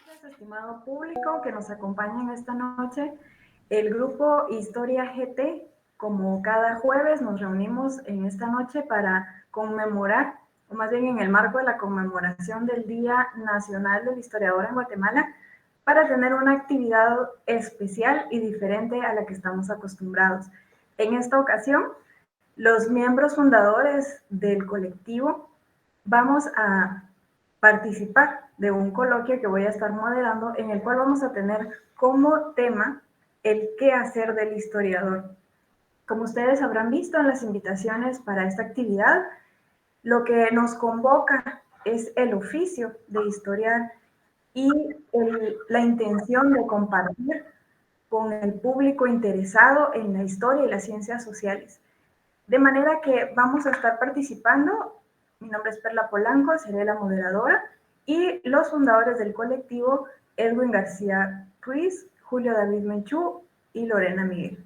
noches, estimado público que nos acompaña en esta noche. El grupo Historia GT, como cada jueves, nos reunimos en esta noche para conmemorar, o más bien en el marco de la conmemoración del Día Nacional del Historiador en Guatemala, para tener una actividad especial y diferente a la que estamos acostumbrados. En esta ocasión, los miembros fundadores del colectivo vamos a participar de un coloquio que voy a estar moderando, en el cual vamos a tener como tema el qué hacer del historiador. Como ustedes habrán visto en las invitaciones para esta actividad, lo que nos convoca es el oficio de historiar y la intención de compartir con el público interesado en la historia y las ciencias sociales. De manera que vamos a estar participando. Mi nombre es Perla Polanco, seré la moderadora, y los fundadores del colectivo, Edwin García Ruiz, Julio David Menchú y Lorena Miguel.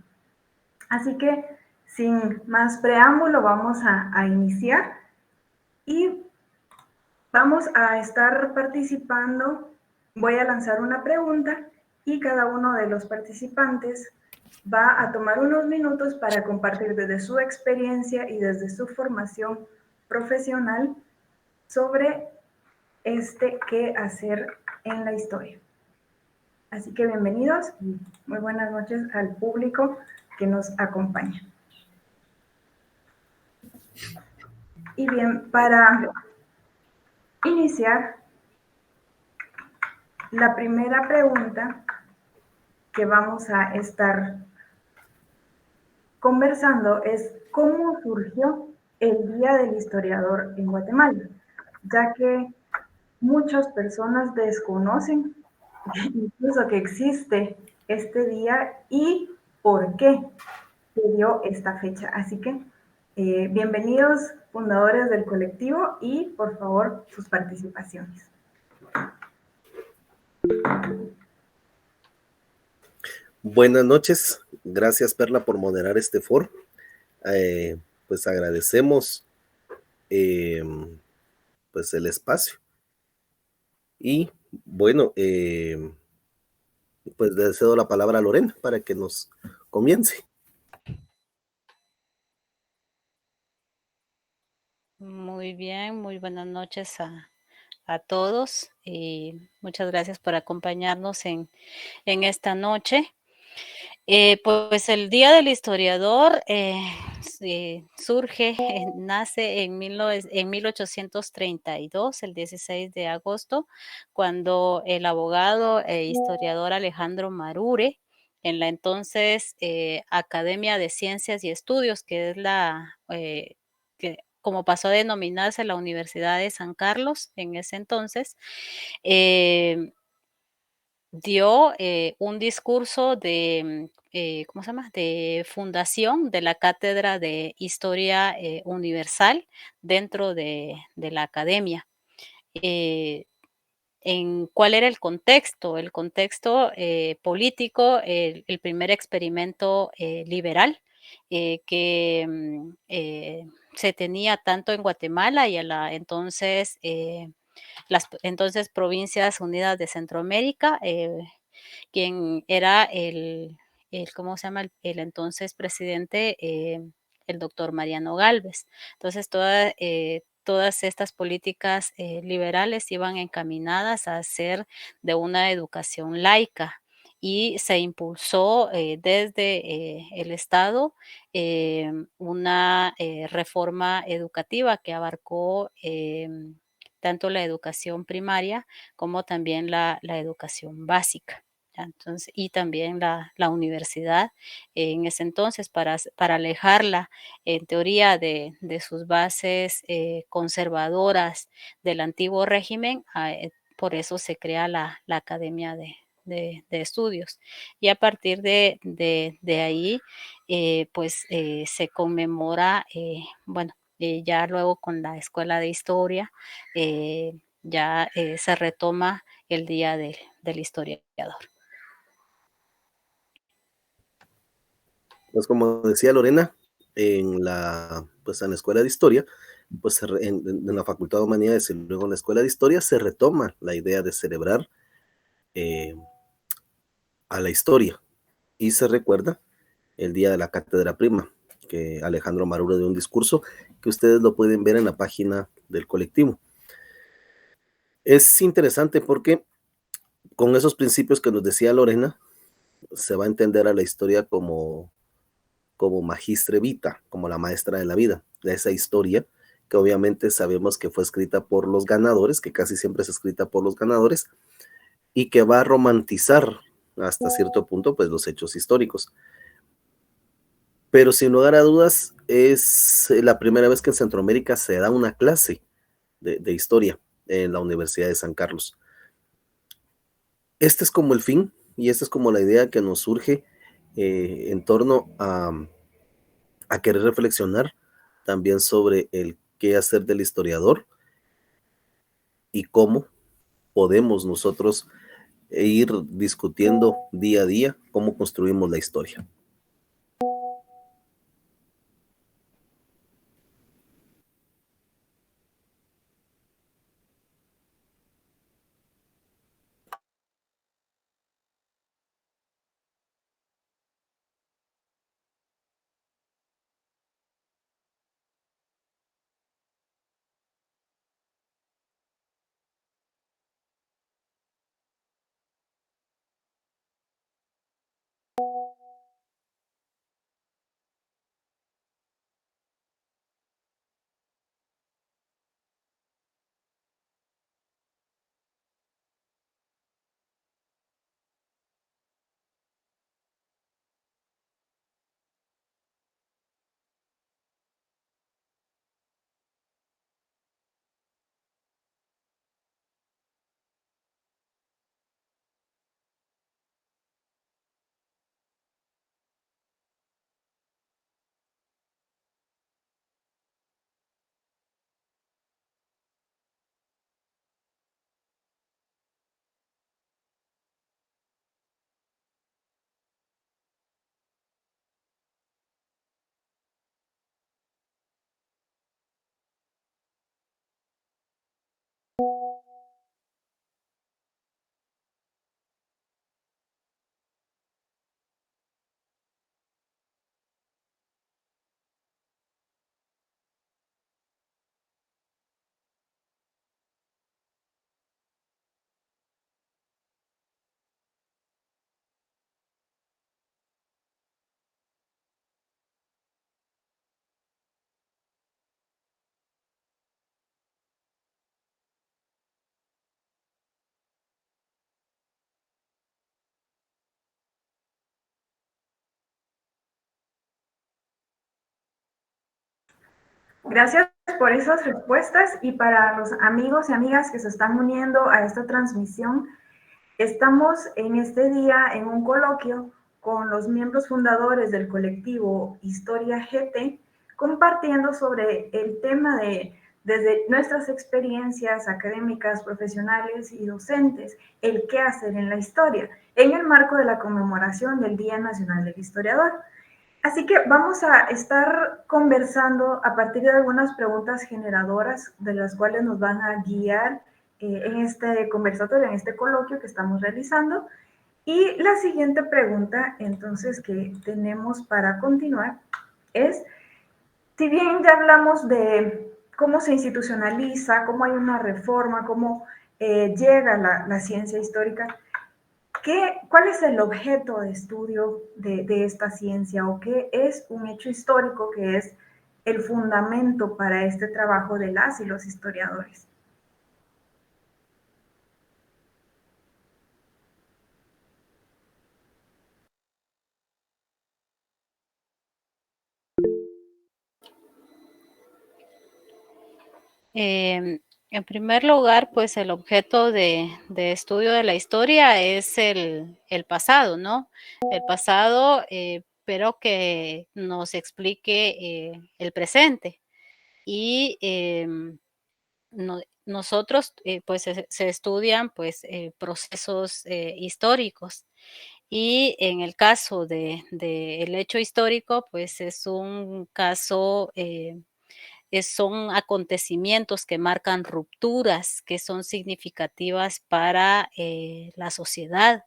Así que, sin más preámbulo, vamos a iniciar y vamos a estar participando. Voy a lanzar una pregunta y cada uno de los participantes va a tomar unos minutos para compartir desde su experiencia y desde su formación profesional sobre qué hacer en la historia. Así que bienvenidos y muy buenas noches al público que nos acompaña. Y bien, para iniciar, la primera pregunta que vamos a estar conversando es cómo surgió el Día del Historiador en Guatemala, ya que muchas personas desconocen incluso que existe este día y por qué se dio esta fecha. Así que bienvenidos fundadores del colectivo y por favor sus participaciones. Buenas noches, gracias Perla por moderar este foro. Pues agradecemos pues el espacio. Y bueno, pues le cedo la palabra a Lorena para que nos comience. Muy bien, muy buenas noches a todos y muchas gracias por acompañarnos en esta noche. Pues el Día del Historiador surge, nace en 1832, el 16 de agosto, cuando el abogado e historiador Alejandro Marure, en la entonces Academia de Ciencias y Estudios, que es como pasó a denominarse la Universidad de San Carlos en ese entonces, dio un discurso de, ¿cómo se llama?, de fundación de la Cátedra de Historia Universal dentro de la academia. ¿Cuál era el contexto? El contexto político, el primer experimento liberal que se tenía tanto en Guatemala y a la entonces las entonces Provincias Unidas de Centroamérica, quien era ¿cómo se llama? El entonces presidente, el doctor Mariano Gálvez. Entonces, todas estas políticas liberales iban encaminadas a hacer de una educación laica y se impulsó desde el Estado una reforma educativa que abarcó tanto la educación primaria como también la educación básica. Entonces, y también la universidad en ese entonces para alejarla en teoría de sus bases conservadoras del antiguo régimen, por eso se crea la Academia de Estudios. Y a partir de ahí, pues se conmemora, bueno, ya luego con la Escuela de Historia, ya se retoma el Día del Historiador. Pues como decía Lorena, en la Escuela de Historia, pues en la Facultad de Humanidades y luego en la Escuela de Historia se retoma la idea de celebrar eh, a la historia. Y se recuerda el día de la Cátedra Prima, que Alejandro Maruro dio un discurso que ustedes lo pueden ver en la página del colectivo. Es interesante porque con esos principios que nos decía Lorena, se va a entender a la historia como magistre vita, como la maestra de la vida, de esa historia que obviamente sabemos que fue escrita por los ganadores, que casi siempre es escrita por los ganadores, y que va a romantizar hasta cierto punto pues los hechos históricos. Pero sin lugar a dudas es la primera vez que en Centroamérica se da una clase de historia en la Universidad de San Carlos. Este es como el fin y esta es como la idea que nos surge en torno a querer reflexionar también sobre el qué hacer del historiador y cómo podemos nosotros ir discutiendo día a día cómo construimos la historia. Gracias por esas respuestas y para los amigos y amigas que se están uniendo a esta transmisión, estamos en este día en un coloquio con los miembros fundadores del colectivo Historia GT, compartiendo sobre el tema de, desde nuestras experiencias académicas, profesionales y docentes, el qué hacer en la historia, en el marco de la conmemoración del Día Nacional del Historiador. Así que vamos a estar conversando a partir de algunas preguntas generadoras de las cuales nos van a guiar en este conversatorio, en este coloquio que estamos realizando. Y la siguiente pregunta, entonces, que tenemos para continuar es, si bien ya hablamos de cómo se institucionaliza, cómo hay una reforma, cómo llega la ciencia histórica, ¿cuál es el objeto de estudio de esta ciencia o qué es un hecho histórico que es el fundamento para este trabajo de las y los historiadores? En primer lugar, pues el objeto de estudio de la historia es el pasado, ¿no? El pasado, pero que nos explique el presente. Y nosotros, pues se estudian pues procesos históricos. Y en el caso de el hecho histórico, pues es un caso son acontecimientos que marcan rupturas que son significativas para la sociedad,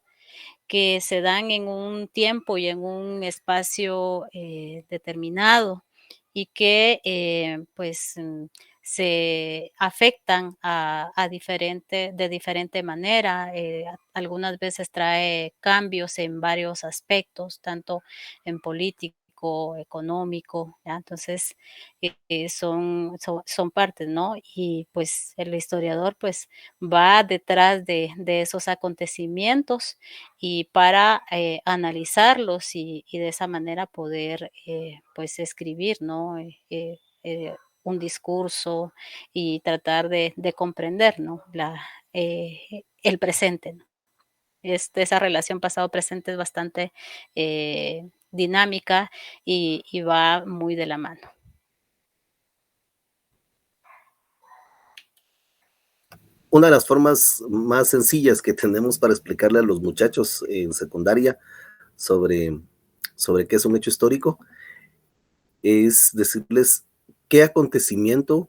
que se dan en un tiempo y en un espacio determinado y que pues se afectan de diferente manera. Algunas veces trae cambios en varios aspectos, tanto en político, económico, ¿ya? Entonces, son partes, ¿no? Y pues el historiador pues va detrás de esos acontecimientos y para analizarlos y de esa manera poder pues escribir, ¿no? Un discurso y tratar de comprender, ¿no? El presente, ¿no? Esa relación pasado-presente es bastante dinámica y va muy de la mano. Una de las formas más sencillas que tenemos para explicarle a los muchachos en secundaria sobre, sobre qué es un hecho histórico es decirles qué acontecimiento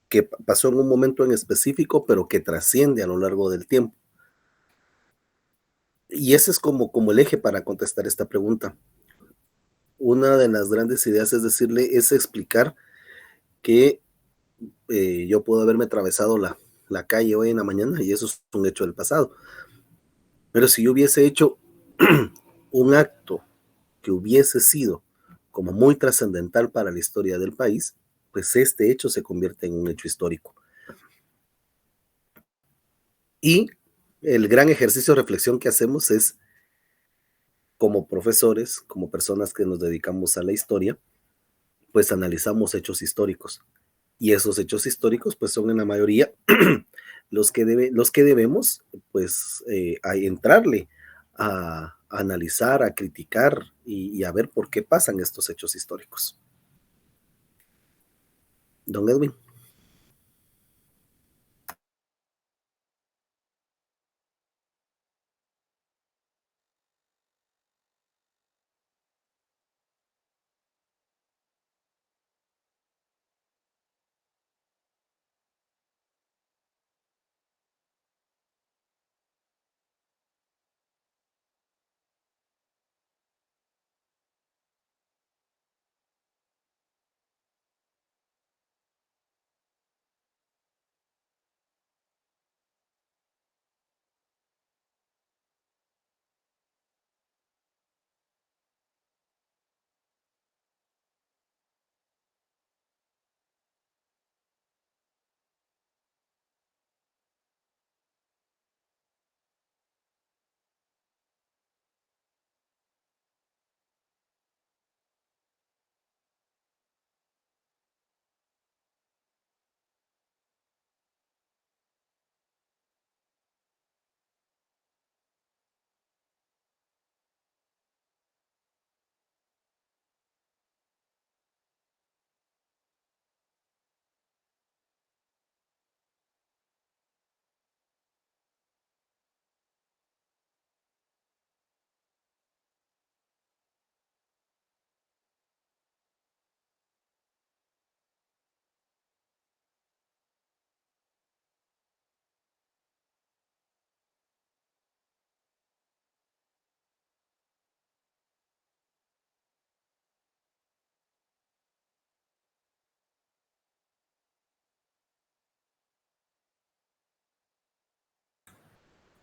que pasó en un momento en específico, pero que trasciende a lo largo del tiempo. Y ese es como el eje para contestar esta pregunta. Una de las grandes ideas es decirle, es explicar que yo puedo haberme atravesado la calle hoy en la mañana y eso es un hecho del pasado. Pero si yo hubiese hecho un acto que hubiese sido como muy trascendental para la historia del país, pues este hecho se convierte en un hecho histórico. Y el gran ejercicio de reflexión que hacemos es, como profesores, como personas que nos dedicamos a la historia, pues analizamos hechos históricos. Y esos hechos históricos, pues son en la mayoría los que debemos, pues, a entrarle a analizar, a criticar y a ver por qué pasan estos hechos históricos. Don Edwin.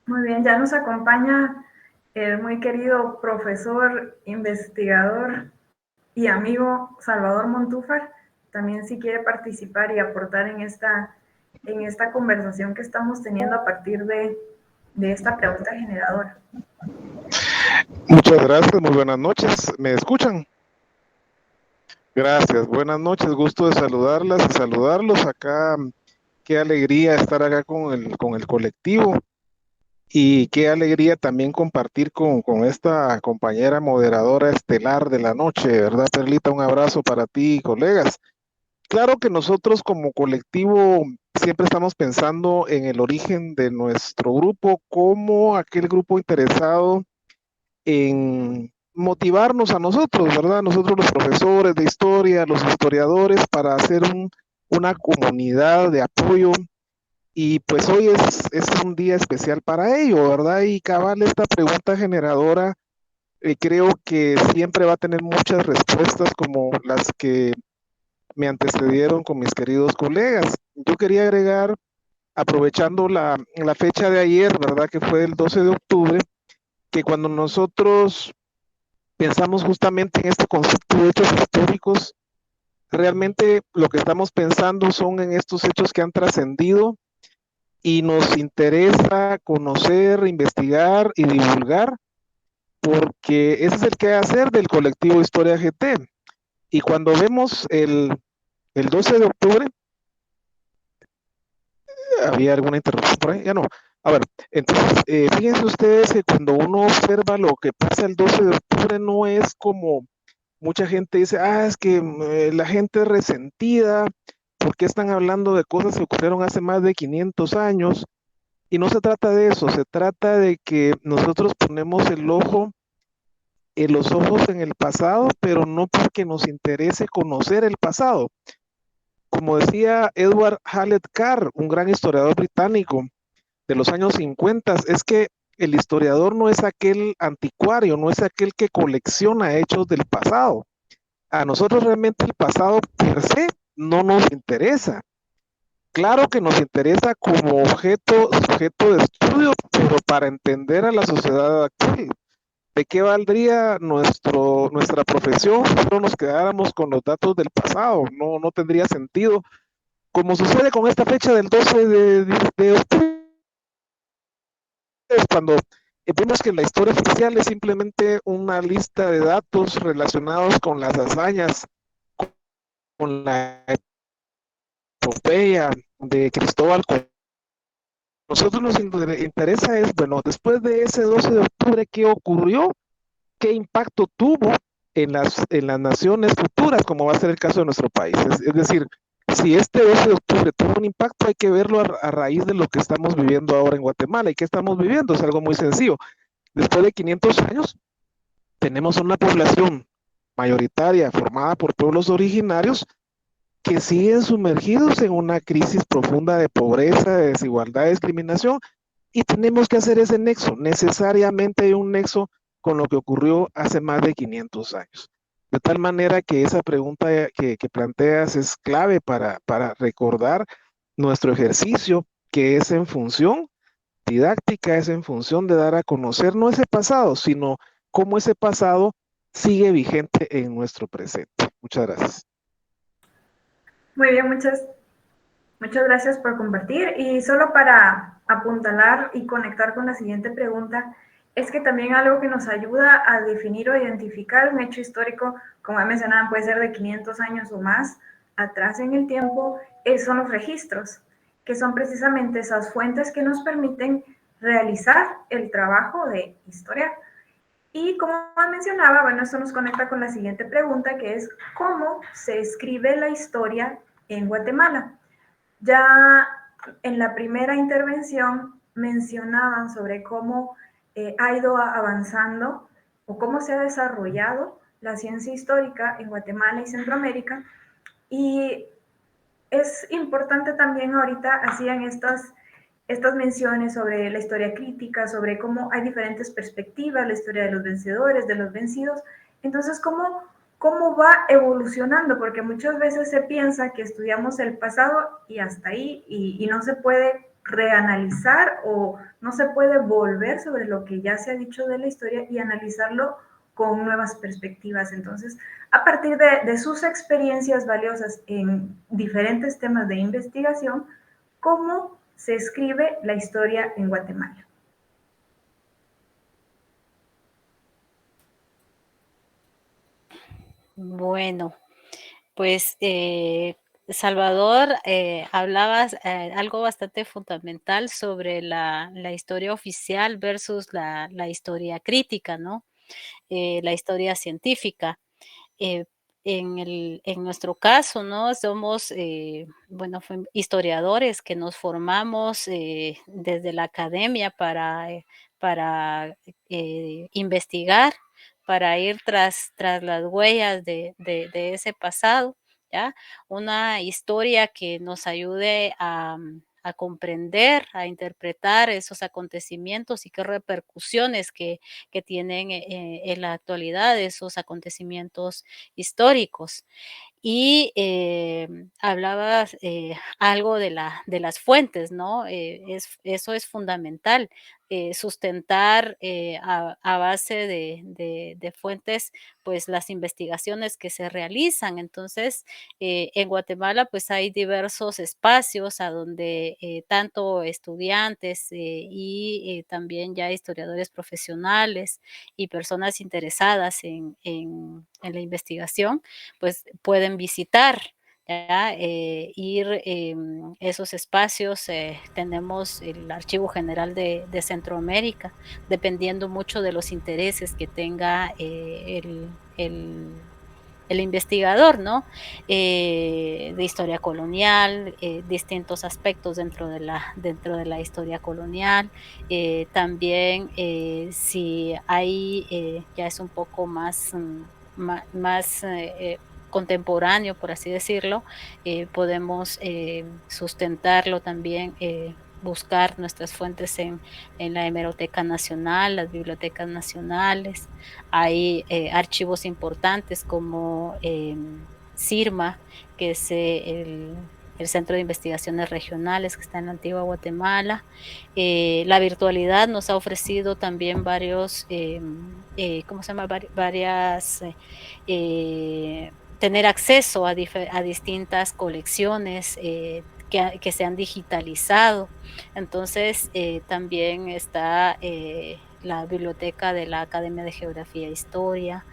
Muy bien, ya nos acompaña el muy querido profesor, investigador y amigo Salvador Montúfar. También si quiere participar y aportar en esta conversación que estamos teniendo a partir de esta pregunta generadora. Muchas gracias, muy buenas noches. ¿Me escuchan? Gracias, buenas noches, gusto de saludarlas y saludarlos acá. Qué alegría estar acá con el colectivo y qué alegría también compartir con esta compañera moderadora estelar de la noche, ¿verdad, Perlita? Un abrazo para ti y colegas. Claro que nosotros como colectivo siempre estamos pensando en el origen de nuestro grupo como aquel grupo interesado en motivarnos a nosotros, ¿verdad? Nosotros los profesores de historia, los historiadores, para hacer una comunidad de apoyo. Y pues hoy es un día especial para ello, ¿verdad? Y cabal, esta pregunta generadora creo que siempre va a tener muchas respuestas como las que me antecedieron con mis queridos colegas. Yo quería agregar, aprovechando la fecha de ayer, ¿verdad? Que fue el 12 de octubre, que cuando nosotros pensamos justamente en este concepto de hechos históricos, realmente lo que estamos pensando son en estos hechos que han trascendido y nos interesa conocer, investigar y divulgar, porque ese es el quehacer del colectivo Historia GT. Y cuando vemos el 12 de octubre, ¿había alguna interrupción por ahí? Ya no. A ver, entonces, fíjense ustedes que cuando uno observa lo que pasa el 12 de octubre, no es como mucha gente dice, es que la gente es resentida, ¿por qué están hablando de cosas que ocurrieron hace más de 500 años? Y no se trata de eso, se trata de que nosotros ponemos los ojos en el pasado, pero no porque nos interese conocer el pasado. Como decía Edward Hallett Carr, un gran historiador británico de los años 50, es que el historiador no es aquel anticuario, no es aquel que colecciona hechos del pasado. A nosotros realmente el pasado per se no nos interesa. Claro que nos interesa como sujeto de estudio, pero para entender a la sociedad actual. ¿De qué valdría nuestra profesión si solo nos quedáramos con los datos del pasado? No tendría sentido. Como sucede con esta fecha del 12 de octubre, cuando vemos que la historia oficial es simplemente una lista de datos relacionados con las hazañas, con la epopeya de Cristóbal Colón. Nosotros nos interesa es, bueno, después de ese 12 de octubre, ¿qué ocurrió? ¿Qué impacto tuvo en las naciones futuras, como va a ser el caso de nuestro país? Es decir, si este 12 de octubre tuvo un impacto, hay que verlo a raíz de lo que estamos viviendo ahora en Guatemala. ¿Y qué estamos viviendo? Es algo muy sencillo. Después de 500 años, tenemos una población mayoritaria formada por pueblos originarios que siguen sumergidos en una crisis profunda de pobreza, de desigualdad, de discriminación, y tenemos que hacer ese nexo. Necesariamente hay un nexo con lo que ocurrió hace más de 500 años. De tal manera que esa pregunta que planteas es clave para recordar nuestro ejercicio, que es en función didáctica, es en función de dar a conocer no ese pasado, sino cómo ese pasado sigue vigente en nuestro presente. Muchas gracias. Muy bien, muchas gracias por compartir. Y solo para apuntalar y conectar con la siguiente pregunta, es que también algo que nos ayuda a definir o identificar un hecho histórico, como ya mencionaban, puede ser de 500 años o más atrás en el tiempo, son los registros, que son precisamente esas fuentes que nos permiten realizar el trabajo de historia. Y como mencionaba, bueno, esto nos conecta con la siguiente pregunta, que es ¿cómo se escribe la historia en Guatemala? Ya en la primera intervención mencionaban sobre cómo ha ido avanzando o cómo se ha desarrollado la ciencia histórica en Guatemala y Centroamérica. Y es importante también ahorita, hacían estas menciones sobre la historia crítica, sobre cómo hay diferentes perspectivas, la historia de los vencedores, de los vencidos. Entonces, ¿cómo va evolucionando? Porque muchas veces se piensa que estudiamos el pasado y hasta ahí, y no se puede reanalizar o no se puede volver sobre lo que ya se ha dicho de la historia y analizarlo con nuevas perspectivas. Entonces, a partir de sus experiencias valiosas en diferentes temas de investigación, ¿cómo se escribe la historia en Guatemala? Bueno, pues Salvador, hablabas algo bastante fundamental sobre la historia oficial versus la historia crítica, ¿no? La historia científica. En nuestro caso, ¿no? Somos, bueno, historiadores que nos formamos desde la academia para investigar, para ir tras las huellas de ese pasado, ¿ya? Una historia que nos ayude a comprender, a interpretar esos acontecimientos y qué repercusiones que tienen en la actualidad esos acontecimientos históricos. Y hablabas algo de las fuentes, ¿no? Eso es fundamental, sustentar a base de fuentes, pues las investigaciones que se realizan. Entonces, en Guatemala, pues hay diversos espacios a donde tanto estudiantes y también ya historiadores profesionales y personas interesadas en la investigación, pues pueden visitar, ¿ya? Ir esos espacios. Tenemos el Archivo General de Centroamérica, dependiendo mucho de los intereses que tenga el investigador, ¿no? De historia colonial, distintos aspectos dentro de la historia colonial. También si hay, ya es un poco más, más contemporáneo, por así decirlo, podemos sustentarlo también, buscar nuestras fuentes en la Hemeroteca Nacional, las bibliotecas nacionales. Hay archivos importantes como CIRMA, que es el Centro de Investigaciones Regionales que está en la antigua Guatemala. La virtualidad nos ha ofrecido también varios, ¿cómo se llama? Varias, tener acceso a distintas colecciones que se han digitalizado. Entonces, también está la biblioteca de la Academia de Geografía e Historia,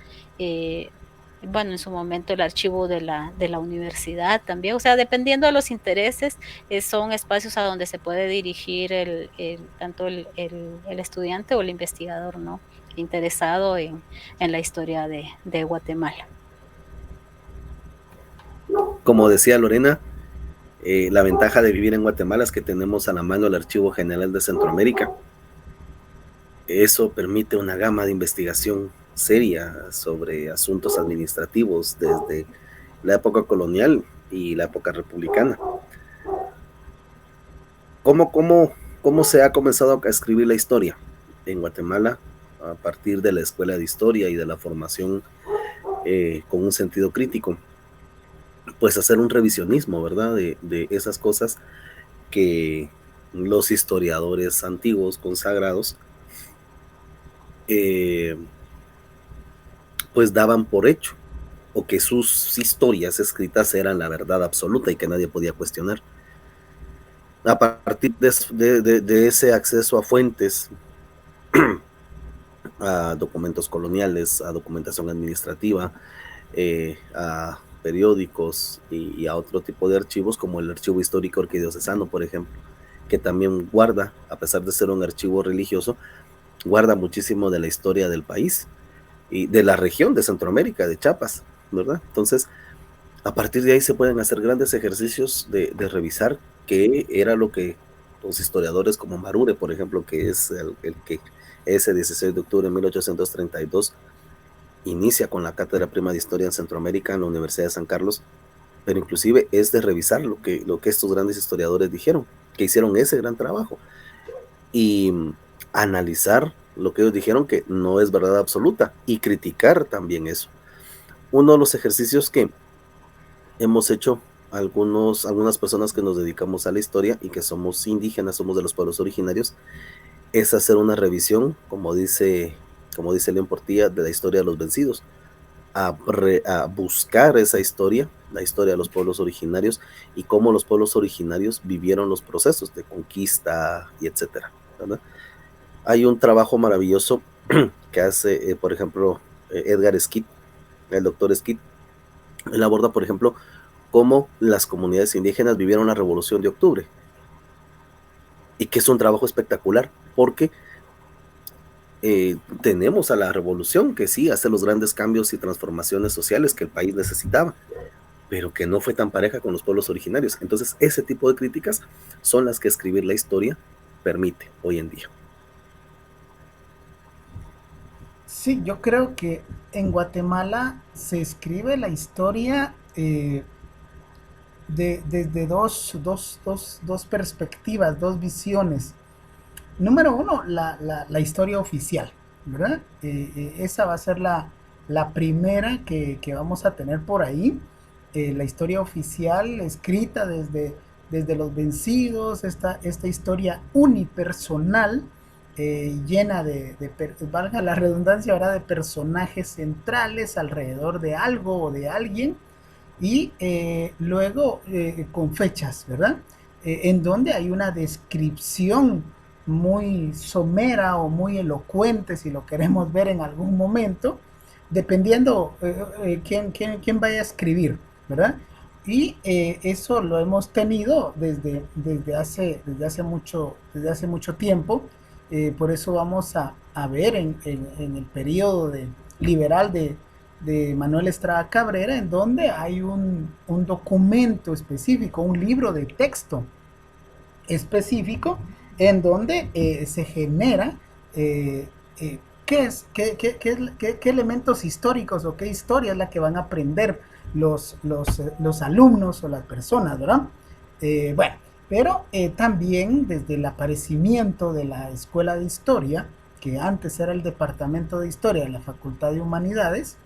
bueno, en su momento el archivo de la universidad también. O sea, dependiendo de los intereses, son espacios a donde se puede dirigir tanto el estudiante o el investigador, ¿no? Interesado en la historia de Guatemala. Como decía Lorena, la ventaja de vivir en Guatemala es que tenemos a la mano el Archivo General de Centroamérica. Eso permite una gama de investigación seria sobre asuntos administrativos desde la época colonial y la época republicana. ¿Cómo se ha comenzado a escribir la historia en Guatemala a partir de la escuela de historia y de la formación con un sentido crítico? Pues hacer un revisionismo, ¿verdad? De esas cosas que los historiadores antiguos, consagrados, pues daban por hecho, o que sus historias escritas eran la verdad absoluta y que nadie podía cuestionar. A partir de ese acceso a fuentes, a documentos coloniales, a documentación administrativa, a periódicos y a otro tipo de archivos, como el Archivo Histórico Arquidiocesano, por ejemplo, que también guarda, a pesar de ser un archivo religioso, guarda muchísimo de la historia del país y de la región de Centroamérica, de Chiapas, ¿verdad? Entonces, a partir de ahí se pueden hacer grandes ejercicios de revisar qué era lo que los historiadores como Marure, por ejemplo, que es el que ese 16 de octubre de 1832 inicia con la Cátedra Prima de Historia en Centroamérica en la Universidad de San Carlos, pero inclusive es de revisar lo que estos grandes historiadores dijeron, que hicieron ese gran trabajo, y analizar lo que ellos dijeron que no es verdad absoluta, y criticar también eso. Uno de los ejercicios que hemos hecho algunas personas que nos dedicamos a la historia y que somos indígenas, somos de los pueblos originarios, es hacer una revisión, como dice León Portilla, de la historia de los vencidos, a buscar esa historia, la historia de los pueblos originarios y cómo los pueblos originarios vivieron los procesos de conquista y etcétera, ¿verdad? Hay un trabajo maravilloso que hace, por ejemplo, Edgar Esquit, el doctor Esquit. Él aborda, por ejemplo, cómo las comunidades indígenas vivieron la Revolución de Octubre, y que es un trabajo espectacular, porque tenemos a la revolución que sí hace los grandes cambios y transformaciones sociales que el país necesitaba, pero que no fue tan pareja con los pueblos originarios. Entonces, ese tipo de críticas son las que escribir la historia permite hoy en día. Sí, yo creo que en Guatemala se escribe la historia desde dos perspectivas, dos visiones. Número uno, la historia oficial, ¿verdad? Esa va a ser la primera que vamos a tener por ahí. La historia oficial escrita desde los vencidos, esta historia unipersonal, llena valga la redundancia, ¿verdad? De personajes centrales alrededor de algo o de alguien y luego con fechas, ¿verdad? En donde hay una descripción muy somera o muy elocuente, si lo queremos ver en algún momento, dependiendo quién vaya a escribir, ¿verdad? Y eso lo hemos tenido desde hace mucho tiempo. Por eso vamos a ver en el periodo liberal de Manuel Estrada Cabrera, en donde hay un documento específico, un libro de texto específico, en donde se genera qué elementos históricos o qué historia es la que van a aprender los alumnos o las personas, ¿verdad? Bueno, pero también desde el aparecimiento de la Escuela de Historia, que antes era el Departamento de Historia de la Facultad de Humanidades,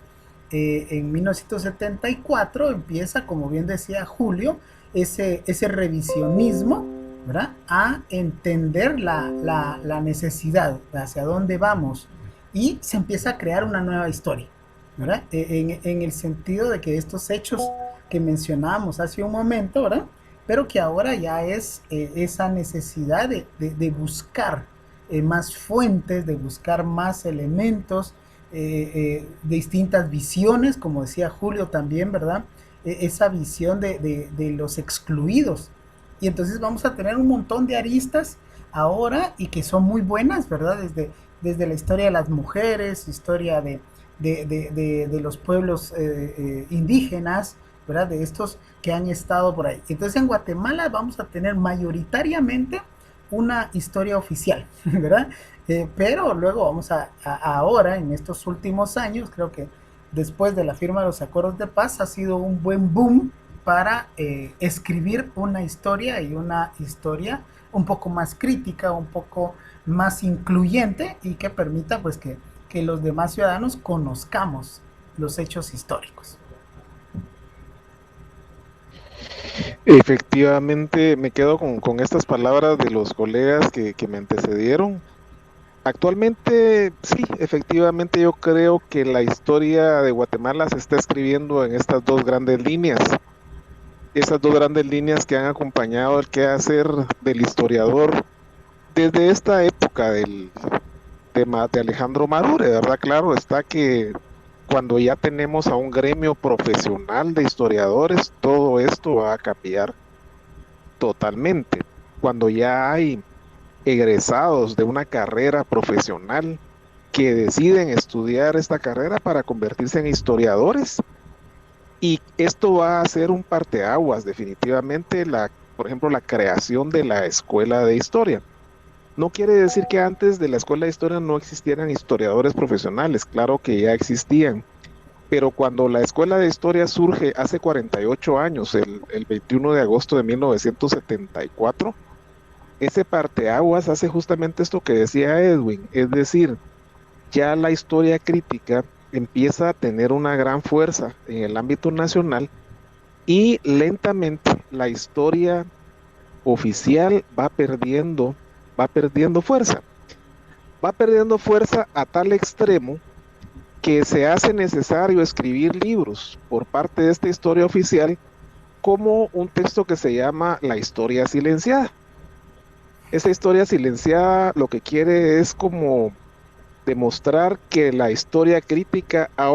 en 1974 empieza, como bien decía Julio, ese revisionismo, ¿verdad? A entender la necesidad, hacia dónde vamos, y se empieza a crear una nueva historia, ¿verdad? En el sentido de que estos hechos que mencionábamos hace un momento, ¿verdad? Pero que ahora ya es esa necesidad de buscar más fuentes, de buscar más elementos, distintas visiones, como decía Julio también, ¿verdad? Esa visión de los excluidos. Y entonces vamos a tener un montón de aristas ahora y que son muy buenas, ¿verdad? Desde la historia de las mujeres, historia de los pueblos indígenas, ¿verdad? De estos que han estado por ahí. Entonces en Guatemala vamos a tener mayoritariamente una historia oficial, ¿verdad? Pero luego ahora, en estos últimos años, creo que después de la firma de los acuerdos de paz, ha sido un buen boom para escribir una historia y una historia un poco más crítica, un poco más incluyente y que permita pues que los demás ciudadanos conozcamos los hechos históricos. Efectivamente, me quedo con estas palabras de los colegas que me antecedieron. Actualmente, sí, efectivamente yo creo que la historia de Guatemala se está escribiendo en estas dos grandes líneas. Esas dos grandes líneas que han acompañado el quehacer del historiador desde esta época del tema de Alejandro Marure, ¿verdad? Claro está que cuando ya tenemos a un gremio profesional de historiadores, todo esto va a cambiar totalmente. Cuando ya hay egresados de una carrera profesional que deciden estudiar esta carrera para convertirse en historiadores, y esto va a ser un parteaguas definitivamente, por ejemplo, la creación de la Escuela de Historia. No quiere decir que antes de la Escuela de Historia no existieran historiadores profesionales, claro que ya existían, pero cuando la Escuela de Historia surge hace 48 años, el 21 de agosto de 1974, ese parteaguas hace justamente esto que decía Edwin, es decir, ya la historia crítica empieza a tener una gran fuerza en el ámbito nacional y lentamente la historia oficial va perdiendo fuerza. Va perdiendo fuerza a tal extremo que se hace necesario escribir libros por parte de esta historia oficial como un texto que se llama La Historia Silenciada. Esa historia silenciada lo que quiere es como demostrar que la historia crítica ha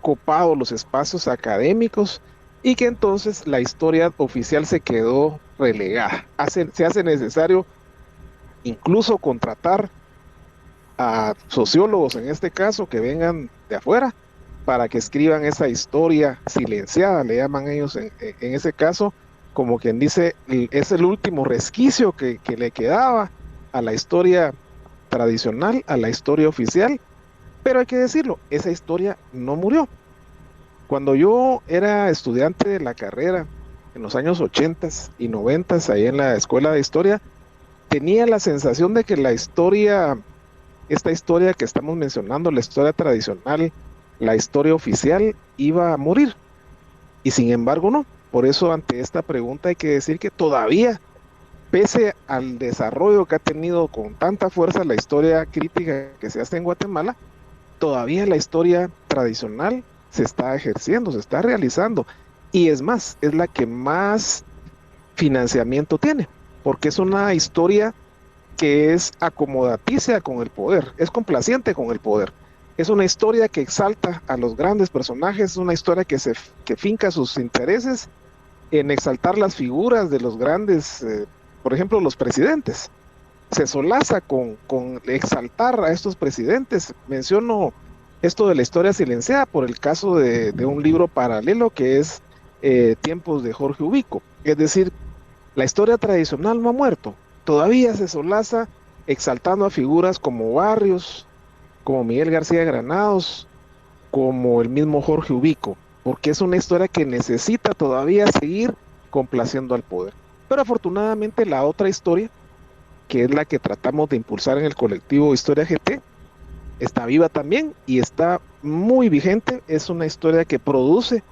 copado los espacios académicos y que entonces la historia oficial se quedó relegada. Se hace necesario incluso contratar a sociólogos, en este caso, que vengan de afuera para que escriban esa historia silenciada, le llaman ellos en ese caso, como quien dice, es el último resquicio que le quedaba a la historia tradicional a la historia oficial, pero hay que decirlo, esa historia no murió. Cuando yo era estudiante de la carrera, en los años 80 y 90, ahí en la escuela de historia, tenía la sensación de que la historia, esta historia que estamos mencionando, la historia tradicional, la historia oficial, iba a morir. Y sin embargo, no. Por eso, ante esta pregunta, hay que decir que todavía, pese al desarrollo que ha tenido con tanta fuerza la historia crítica que se hace en Guatemala, todavía la historia tradicional se está ejerciendo, se está realizando. Y es más, es la que más financiamiento tiene, porque es una historia que es acomodaticia con el poder, es complaciente con el poder. Es una historia que exalta a los grandes personajes, es una historia que finca sus intereses en exaltar las figuras de los grandes, por ejemplo, los presidentes. Se solaza con exaltar a estos presidentes. Menciono esto de la historia silenciada por el caso de un libro paralelo que es Tiempos de Jorge Ubico. Es decir, la historia tradicional no ha muerto, todavía se solaza exaltando a figuras como Barrios, como Miguel García Granados, como el mismo Jorge Ubico, porque es una historia que necesita todavía seguir complaciendo al poder. Pero afortunadamente la otra historia, que es la que tratamos de impulsar en el colectivo Historia GT, está viva también y está muy vigente. Es una historia que produce,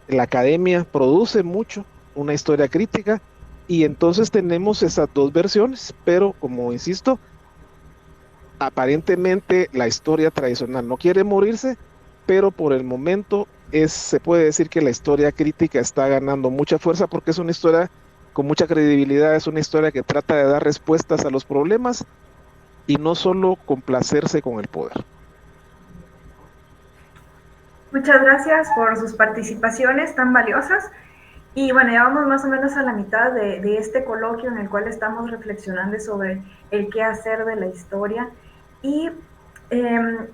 la academia produce mucho, una historia crítica, y entonces tenemos esas dos versiones, pero como insisto, aparentemente la historia tradicional no quiere morirse, pero por el momento se puede decir que la historia crítica está ganando mucha fuerza porque es una historia con mucha credibilidad, es una historia que trata de dar respuestas a los problemas y no solo complacerse con el poder. Muchas gracias por sus participaciones tan valiosas. Y bueno, ya vamos más o menos a la mitad de este coloquio en el cual estamos reflexionando sobre el qué hacer de la historia. Y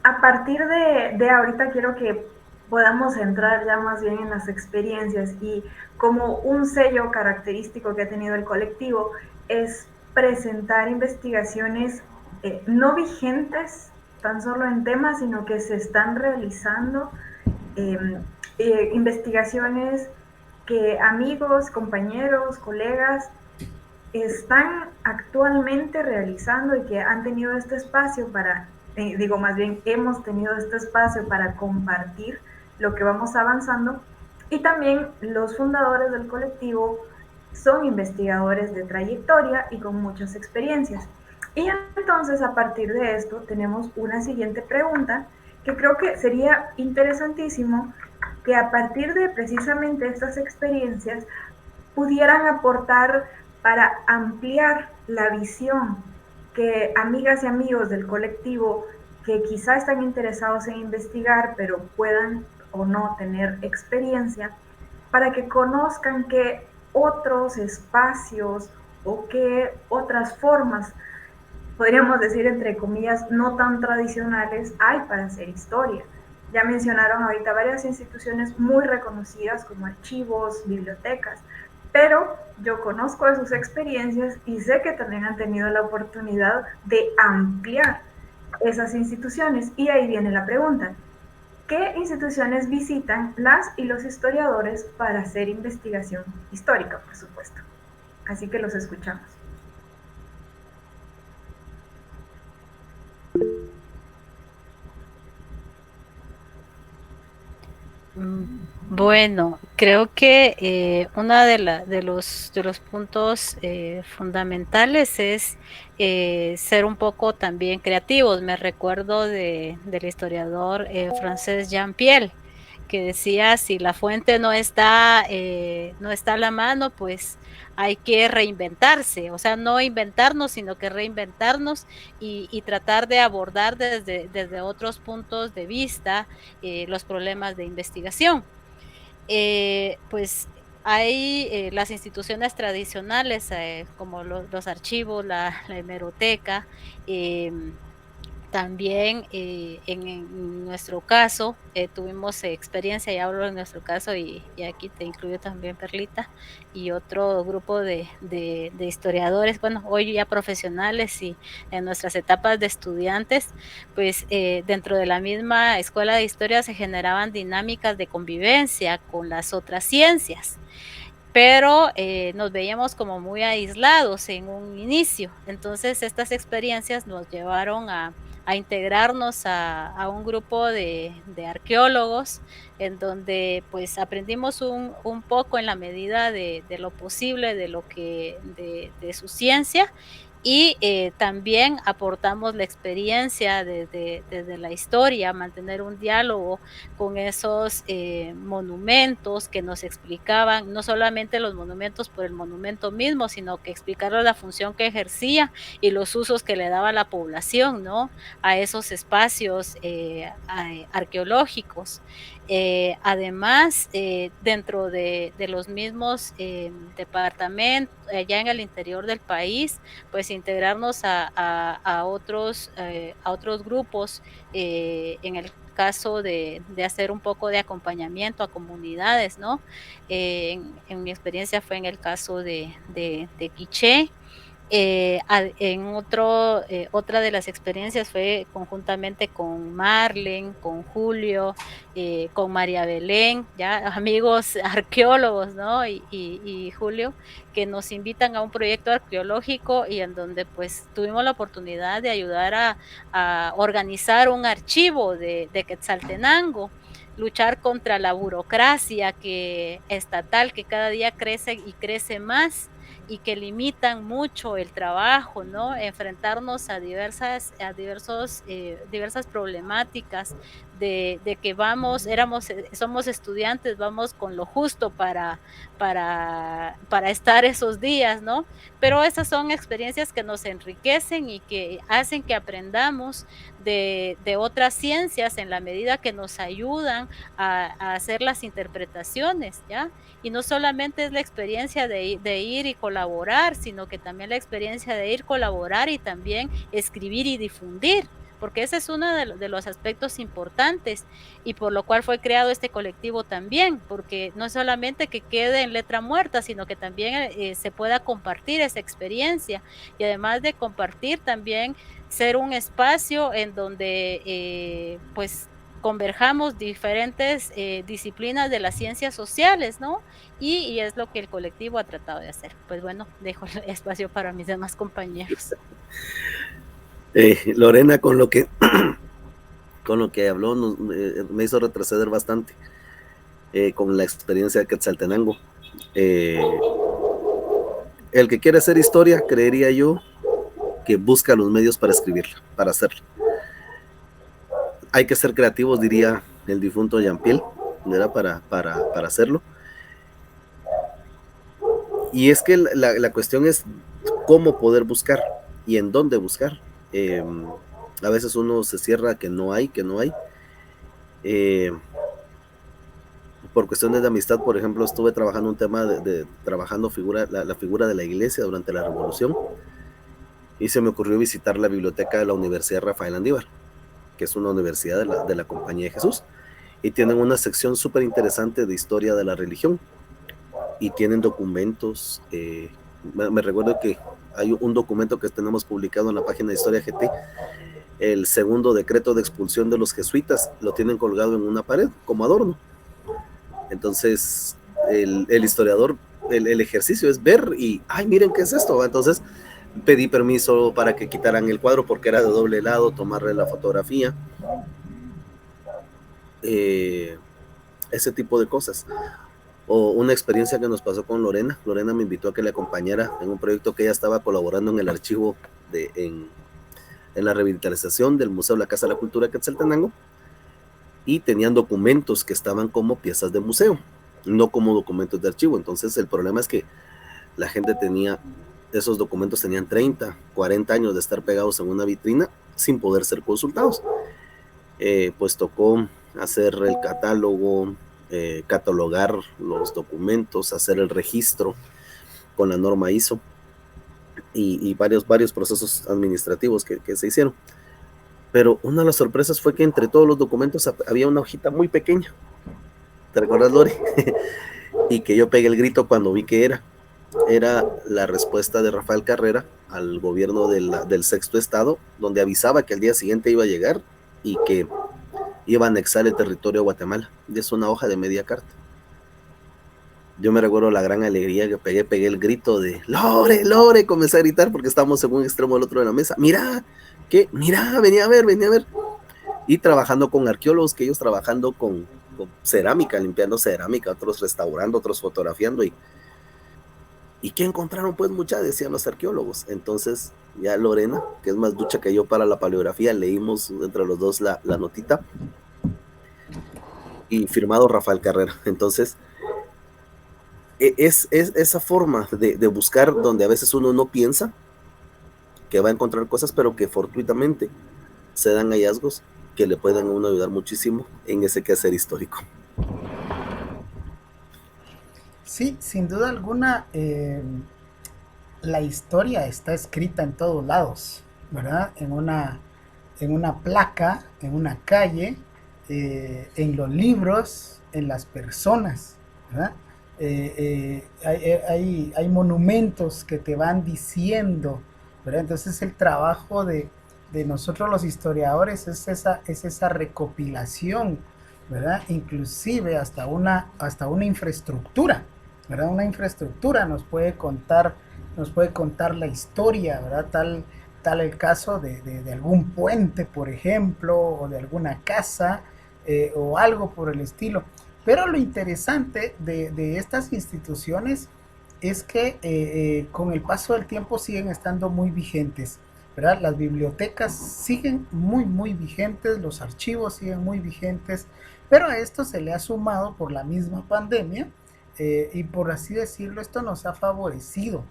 a partir de ahorita quiero que podamos entrar ya más bien en las experiencias, y como un sello característico que ha tenido el colectivo es presentar investigaciones no vigentes tan solo en temas, sino que se están realizando investigaciones que amigos, compañeros, colegas están actualmente realizando y que han tenido este espacio para, digo más bien, hemos tenido este espacio para compartir lo que vamos avanzando. Y también los fundadores del colectivo son investigadores de trayectoria y con muchas experiencias. Y entonces, a partir de esto, tenemos una siguiente pregunta que creo que sería interesantísimo que a partir de precisamente estas experiencias pudieran aportar para ampliar la visión que amigas y amigos del colectivo que quizá están interesados en investigar, pero puedan o no tener experiencia, para que conozcan qué otros espacios o qué otras formas, podríamos decir entre comillas, no tan tradicionales hay para hacer historia. Ya mencionaron ahorita varias instituciones muy reconocidas como archivos, bibliotecas, pero yo conozco de sus experiencias y sé que también han tenido la oportunidad de ampliar esas instituciones. Y ahí viene la pregunta: ¿qué instituciones visitan las y los historiadores para hacer investigación histórica, por supuesto? Así que los escuchamos. Bueno, creo que uno de los puntos fundamentales es ser un poco también creativos. Me recuerdo del historiador francés Jean Piel, que decía: si la fuente no está a la mano, pues hay que reinventarse, o sea, no inventarnos, sino que reinventarnos y tratar de abordar desde otros puntos de vista los problemas de investigación. Pues hay las instituciones tradicionales como los archivos, la hemeroteca, también en nuestro caso tuvimos experiencia, y hablo en nuestro caso, y aquí te incluyo también, Perlita, y otro grupo de historiadores, bueno, hoy ya profesionales, y en nuestras etapas de estudiantes, pues dentro de la misma escuela de historia se generaban dinámicas de convivencia con las otras ciencias, pero nos veíamos como muy aislados en un inicio. Entonces, estas experiencias nos llevaron a integrarnos a un grupo de arqueólogos, en donde pues aprendimos un poco en la medida de lo posible de lo que de su ciencia, y también aportamos la experiencia desde la historia, mantener un diálogo con esos monumentos que nos explicaban, no solamente los monumentos por el monumento mismo, sino que explicarles la función que ejercía y los usos que le daba la población, ¿no? A esos espacios arqueológicos. Además, dentro de los mismos departamentos, allá en el interior del país, pues integrarnos a otros grupos, en el caso de hacer un poco de acompañamiento a comunidades, ¿no? En mi experiencia fue en el caso de Quiché. Otra de las experiencias fue conjuntamente con Marlen, con Julio, con María Belén, ya amigos arqueólogos, ¿no? Y Julio, que nos invitan a un proyecto arqueológico, y en donde pues tuvimos la oportunidad de ayudar a organizar un archivo de Quetzaltenango, luchar contra la burocracia estatal, que cada día crece y crece más, y que limitan mucho el trabajo, ¿no? Enfrentarnos a diversas problemáticas de que somos estudiantes, vamos con lo justo para estar esos días, ¿no? Pero esas son experiencias que nos enriquecen y que hacen que aprendamos de otras ciencias en la medida que nos ayudan a hacer las interpretaciones, ¿ya? Y no solamente es la experiencia de ir y colaborar, sino que también la experiencia de ir, colaborar y también escribir y difundir, porque ese es uno de los aspectos importantes, y por lo cual fue creado este colectivo también, porque no solamente que quede en letra muerta, sino que también se pueda compartir esa experiencia, y además de compartir, también ser un espacio en donde pues converjamos diferentes disciplinas de las ciencias sociales, ¿no? Y es lo que el colectivo ha tratado de hacer. Pues bueno, dejo el espacio para mis demás compañeros. Lorena, con lo que habló, me hizo retroceder bastante con la experiencia de Quetzaltenango. El que quiere hacer historia, creería yo, que busca los medios para escribirla, para hacerla. Hay que ser creativos, diría el difunto Jean-Piel, ¿verdad? Para hacerlo. Y es que la cuestión es cómo poder buscar y en dónde buscar. A veces uno se cierra que no hay. Por cuestiones de amistad, por ejemplo, estuve trabajando un tema trabajando la figura de la iglesia durante la Revolución, y se me ocurrió visitar la biblioteca de la Universidad Rafael Andívar, que es una universidad de la Compañía de Jesús, y tienen una sección súper interesante de historia de la religión, y tienen documentos. Me recuerdo que hay un documento que tenemos publicado en la página de Historia GT, el segundo decreto de expulsión de los jesuitas, lo tienen colgado en una pared como adorno. Entonces el historiador, el ejercicio es ver y, ay, miren qué es esto. Entonces pedí permiso para que quitaran el cuadro porque era de doble lado, tomarle la fotografía, ese tipo de cosas. O una experiencia que nos pasó con Lorena. Lorena me invitó a que le acompañara en un proyecto que ella estaba colaborando en el archivo en la revitalización del Museo de la Casa de la Cultura de Quetzaltenango, y tenían documentos que estaban como piezas de museo, no como documentos de archivo. Entonces el problema es que la gente esos documentos tenían 30, 40 años de estar pegados en una vitrina sin poder ser consultados. Pues tocó hacer el catálogo, catalogar los documentos, hacer el registro con la norma ISO y varios procesos administrativos que se hicieron. Pero una de las sorpresas fue que entre todos los documentos había una hojita muy pequeña. ¿Te recuerdas, Lore? Y que yo pegué el grito cuando vi que era la respuesta de Rafael Carrera al gobierno del sexto estado, donde avisaba que al día siguiente iba a llegar y que iba a anexar el territorio a Guatemala. Y es una hoja de media carta. Yo me recuerdo la gran alegría que pegué el grito de Lore, Lore, comencé a gritar porque estábamos en un extremo del otro de la mesa. Mira, venía a ver. Y trabajando con arqueólogos, que ellos trabajando con cerámica, limpiando cerámica, otros restaurando, otros fotografiando. ¿Y qué encontraron? Pues mucha, decían los arqueólogos. Entonces ya Lorena, que es más ducha que yo para la paleografía, leímos entre los dos la notita y firmado Rafael Carrera. Entonces es esa forma de buscar donde a veces uno no piensa que va a encontrar cosas, pero que fortuitamente se dan hallazgos que le pueden a uno ayudar muchísimo en ese quehacer histórico. Sí, sin duda alguna, la historia está escrita en todos lados, ¿verdad? En una placa, en una calle, en los libros, en las personas, ¿verdad? Hay monumentos que te van diciendo, ¿verdad? Entonces el trabajo de nosotros los historiadores es esa recopilación, ¿verdad? Inclusive hasta una infraestructura, ¿verdad? Una infraestructura nos puede contar la historia, ¿verdad? Tal el caso de algún puente, por ejemplo, o de alguna casa, o algo por el estilo. Pero lo interesante de estas instituciones es que con el paso del tiempo siguen estando muy vigentes, ¿verdad? Las bibliotecas siguen muy vigentes, los archivos siguen muy vigentes, pero a esto se le ha sumado por la misma pandemia, y por así decirlo, esto nos ha favorecido,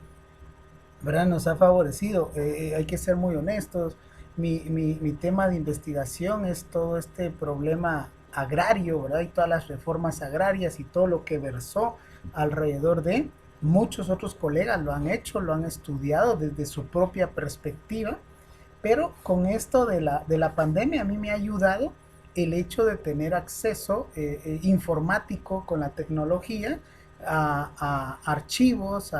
¿verdad? Nos ha favorecido, hay que ser muy honestos. Mi tema de investigación es todo este problema agrario, ¿verdad? Y todas las reformas agrarias y todo lo que versó alrededor de. Muchos otros colegas lo han hecho, lo han estudiado desde su propia perspectiva, pero con esto de la pandemia a mí me ha ayudado el hecho de tener acceso informático con la tecnología a archivos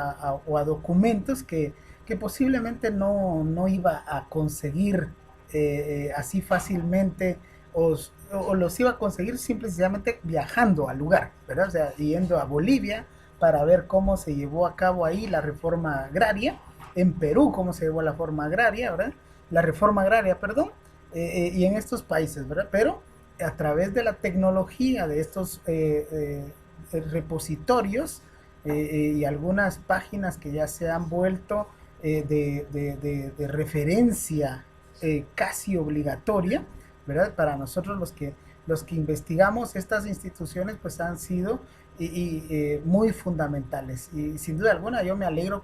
o a documentos que posiblemente no iba a conseguir así fácilmente, o los iba a conseguir simplemente viajando al lugar, ¿verdad? O sea, yendo a Bolivia para ver cómo se llevó a cabo ahí la reforma agraria, en Perú cómo se llevó la reforma agraria, ¿verdad? La reforma agraria, perdón, y en estos países, ¿verdad? Pero a través de la tecnología de estos repositorios, y algunas páginas que ya se han vuelto de referencia casi obligatoria, ¿verdad? Para nosotros los que investigamos estas instituciones, pues han sido muy fundamentales, y sin duda alguna yo me alegro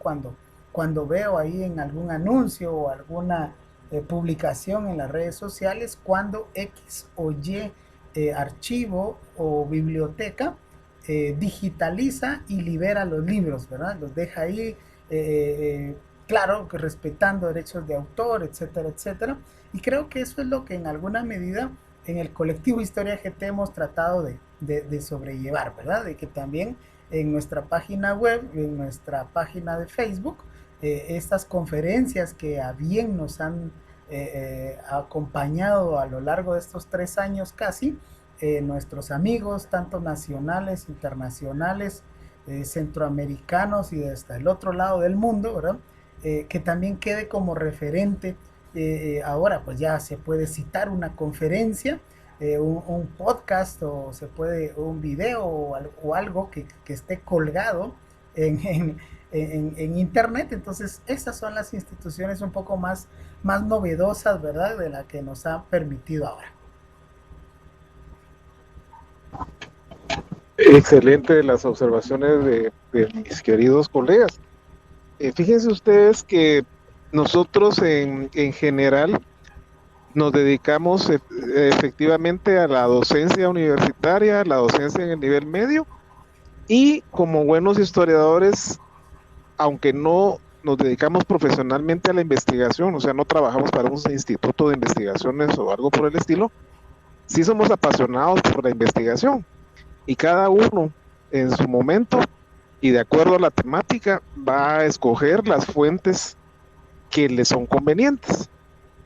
cuando veo ahí en algún anuncio o alguna publicación en las redes sociales cuando X o Y archivo o biblioteca digitaliza y libera los libros, ¿verdad? Los deja ahí, claro, que respetando derechos de autor, etcétera, etcétera. Y creo que eso es lo que en alguna medida en el colectivo Historia GT hemos tratado de sobrellevar, ¿verdad? De que también en nuestra página web, en nuestra página de Facebook, estas conferencias que a bien nos han acompañado a lo largo de estos 3 años casi, nuestros amigos, tanto nacionales, internacionales, centroamericanos y hasta el otro lado del mundo, ¿verdad? Que también quede como referente. Ahora pues ya se puede citar una conferencia, un podcast, o se puede un video o algo que esté colgado en internet. Entonces esas son las instituciones un poco más novedosas, ¿verdad? De la que nos ha permitido ahora. Excelente las observaciones de mis queridos colegas. Fíjense ustedes que nosotros en general nos dedicamos efectivamente a la docencia universitaria, a la docencia en el nivel medio, y como buenos historiadores, aunque no nos dedicamos profesionalmente a la investigación, o sea, no trabajamos para un instituto de investigaciones o algo por el estilo, sí somos apasionados por la investigación y cada uno en su momento y de acuerdo a la temática va a escoger las fuentes que le son convenientes.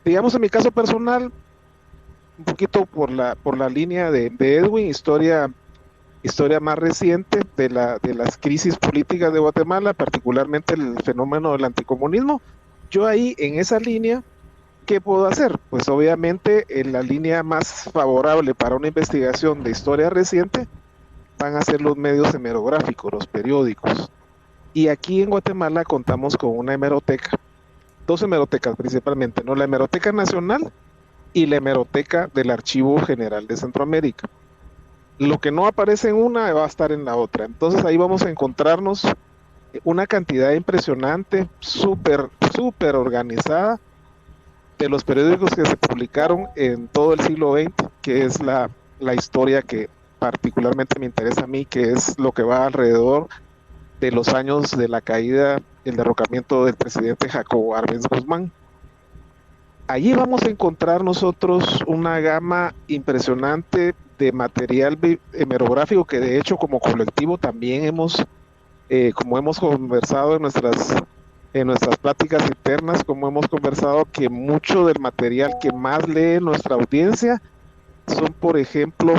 Digamos, en mi caso personal, un poquito por la línea de Edwin, historia más reciente de las crisis políticas de Guatemala, particularmente el fenómeno del anticomunismo. Yo ahí, en esa línea, ¿qué puedo hacer? Pues obviamente en la línea más favorable para una investigación de historia reciente van a ser los medios hemerográficos, los periódicos. Y aquí en Guatemala contamos con una hemeroteca, dos hemerotecas principalmente, ¿no? La Hemeroteca Nacional y la Hemeroteca del Archivo General de Centroamérica. Lo que no aparece en una va a estar en la otra. Entonces ahí vamos a encontrarnos una cantidad impresionante, súper organizada, de los periódicos que se publicaron en todo el siglo XX, que es la historia que particularmente me interesa a mí, que es lo que va alrededor de los años de la caída, el derrocamiento del presidente Jacobo Arbenz Guzmán. Allí vamos a encontrar nosotros una gama impresionante de material hemerográfico que de hecho como colectivo también hemos, como hemos conversado en nuestras pláticas internas, como hemos conversado que mucho del material que más lee nuestra audiencia son, por ejemplo,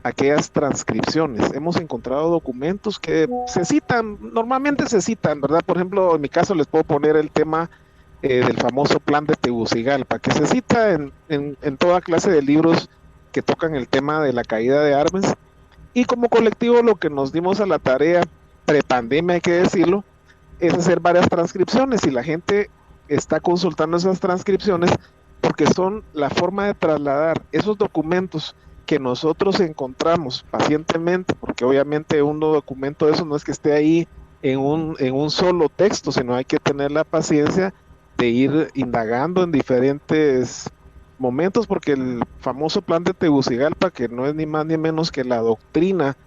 aquellas transcripciones. Hemos encontrado documentos que se citan, normalmente se citan, ¿verdad? Por ejemplo, en mi caso les puedo poner el tema del famoso plan de Tegucigalpa, que se cita en toda clase de libros que tocan el tema de la caída de Arbenz, y como colectivo lo que nos dimos a la tarea, prepandemia hay que decirlo, es hacer varias transcripciones, y la gente está consultando esas transcripciones porque son la forma de trasladar esos documentos que nosotros encontramos pacientemente, porque obviamente un documento de eso no es que esté ahí en un solo texto, sino hay que tener la paciencia de ir indagando en diferentes momentos, porque el famoso plan de Tegucigalpa, que no es ni más ni menos que la doctrina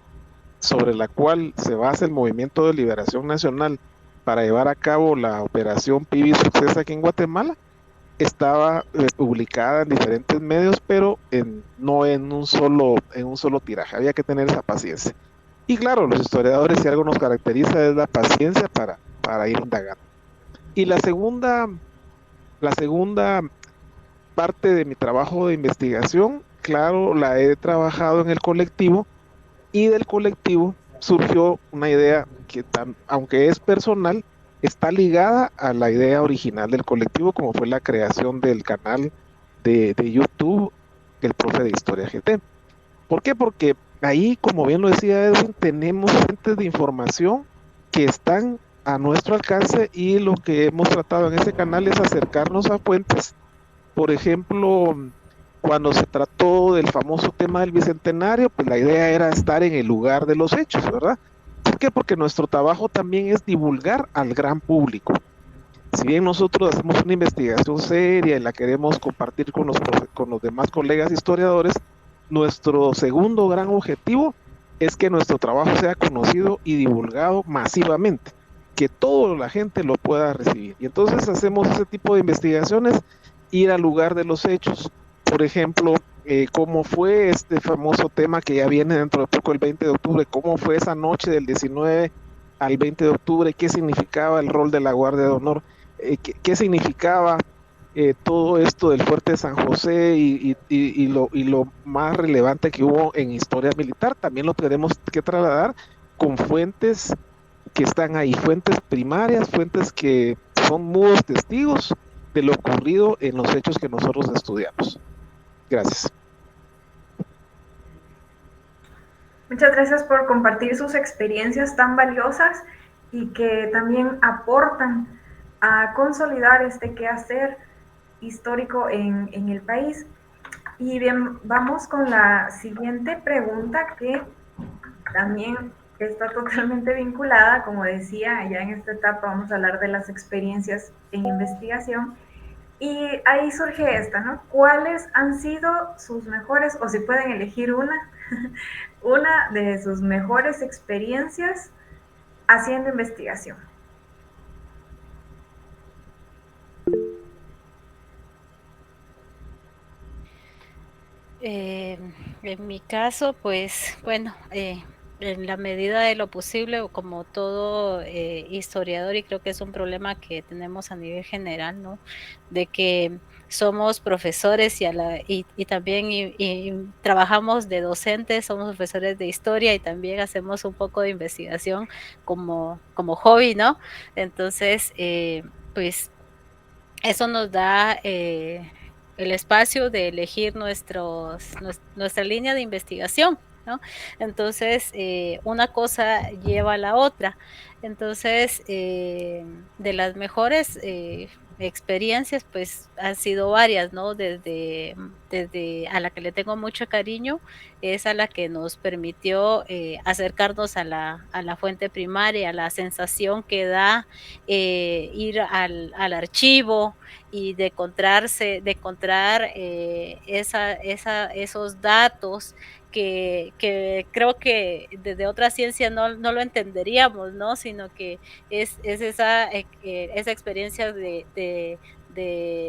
sobre la cual se basa el Movimiento de Liberación Nacional para llevar a cabo la operación PIBI Success aquí en Guatemala, estaba publicada en diferentes medios, pero no en un solo tiraje. Había que tener esa paciencia. Y claro, los historiadores, si algo nos caracteriza, es la paciencia para ir indagando. Y la segunda parte de mi trabajo de investigación, claro, la he trabajado en el colectivo, y del colectivo surgió una idea que, aunque es personal, está ligada a la idea original del colectivo, como fue la creación del canal de YouTube, el profe de Historia GT. ¿Por qué? Porque ahí, como bien lo decía Edwin, tenemos fuentes de información que están a nuestro alcance, y lo que hemos tratado en ese canal es acercarnos a fuentes. Por ejemplo, cuando se trató del famoso tema del Bicentenario, pues la idea era estar en el lugar de los hechos, ¿verdad? ¿Por qué? Porque nuestro trabajo también es divulgar al gran público. Si bien nosotros hacemos una investigación seria y la queremos compartir con los demás colegas historiadores, nuestro segundo gran objetivo es que nuestro trabajo sea conocido y divulgado masivamente, que toda la gente lo pueda recibir. Y entonces hacemos ese tipo de investigaciones, ir al lugar de los hechos. Por ejemplo, cómo fue este famoso tema que ya viene dentro de poco, el 20 de octubre, cómo fue esa noche del 19 al 20 de octubre, qué significaba el rol de la Guardia de Honor, qué significaba todo esto del fuerte de San José, y lo más relevante que hubo en historia militar. También lo tenemos que trasladar con fuentes que están ahí, fuentes primarias, fuentes que son mudos testigos de lo ocurrido en los hechos que nosotros estudiamos. Gracias. Muchas gracias por compartir sus experiencias tan valiosas y que también aportan a consolidar este quehacer histórico en el país. Y bien, vamos con la siguiente pregunta, que también está totalmente vinculada, como decía, ya en esta etapa vamos a hablar de las experiencias en investigación. Y ahí surge esta, ¿no? ¿Cuáles han sido sus mejores, o si pueden elegir una de sus mejores experiencias haciendo investigación? En mi caso, pues bueno, en la medida de lo posible, o como todo historiador, y creo que es un problema que tenemos a nivel general, ¿no? De que somos profesores y también y trabajamos de docentes, somos profesores de historia y también hacemos un poco de investigación como hobby, ¿no? Entonces, pues eso nos da el espacio de elegir nuestra línea de investigación, ¿no? Entonces, una cosa lleva a la otra. Entonces, de las mejores experiencias, pues han sido varias, ¿no? Desde a la que le tengo mucho cariño, es a la que nos permitió acercarnos a la fuente primaria, a la sensación que da ir al archivo y de encontrar esos datos que creo que desde otra ciencia no lo entenderíamos, ¿no? Sino que es esa experiencia de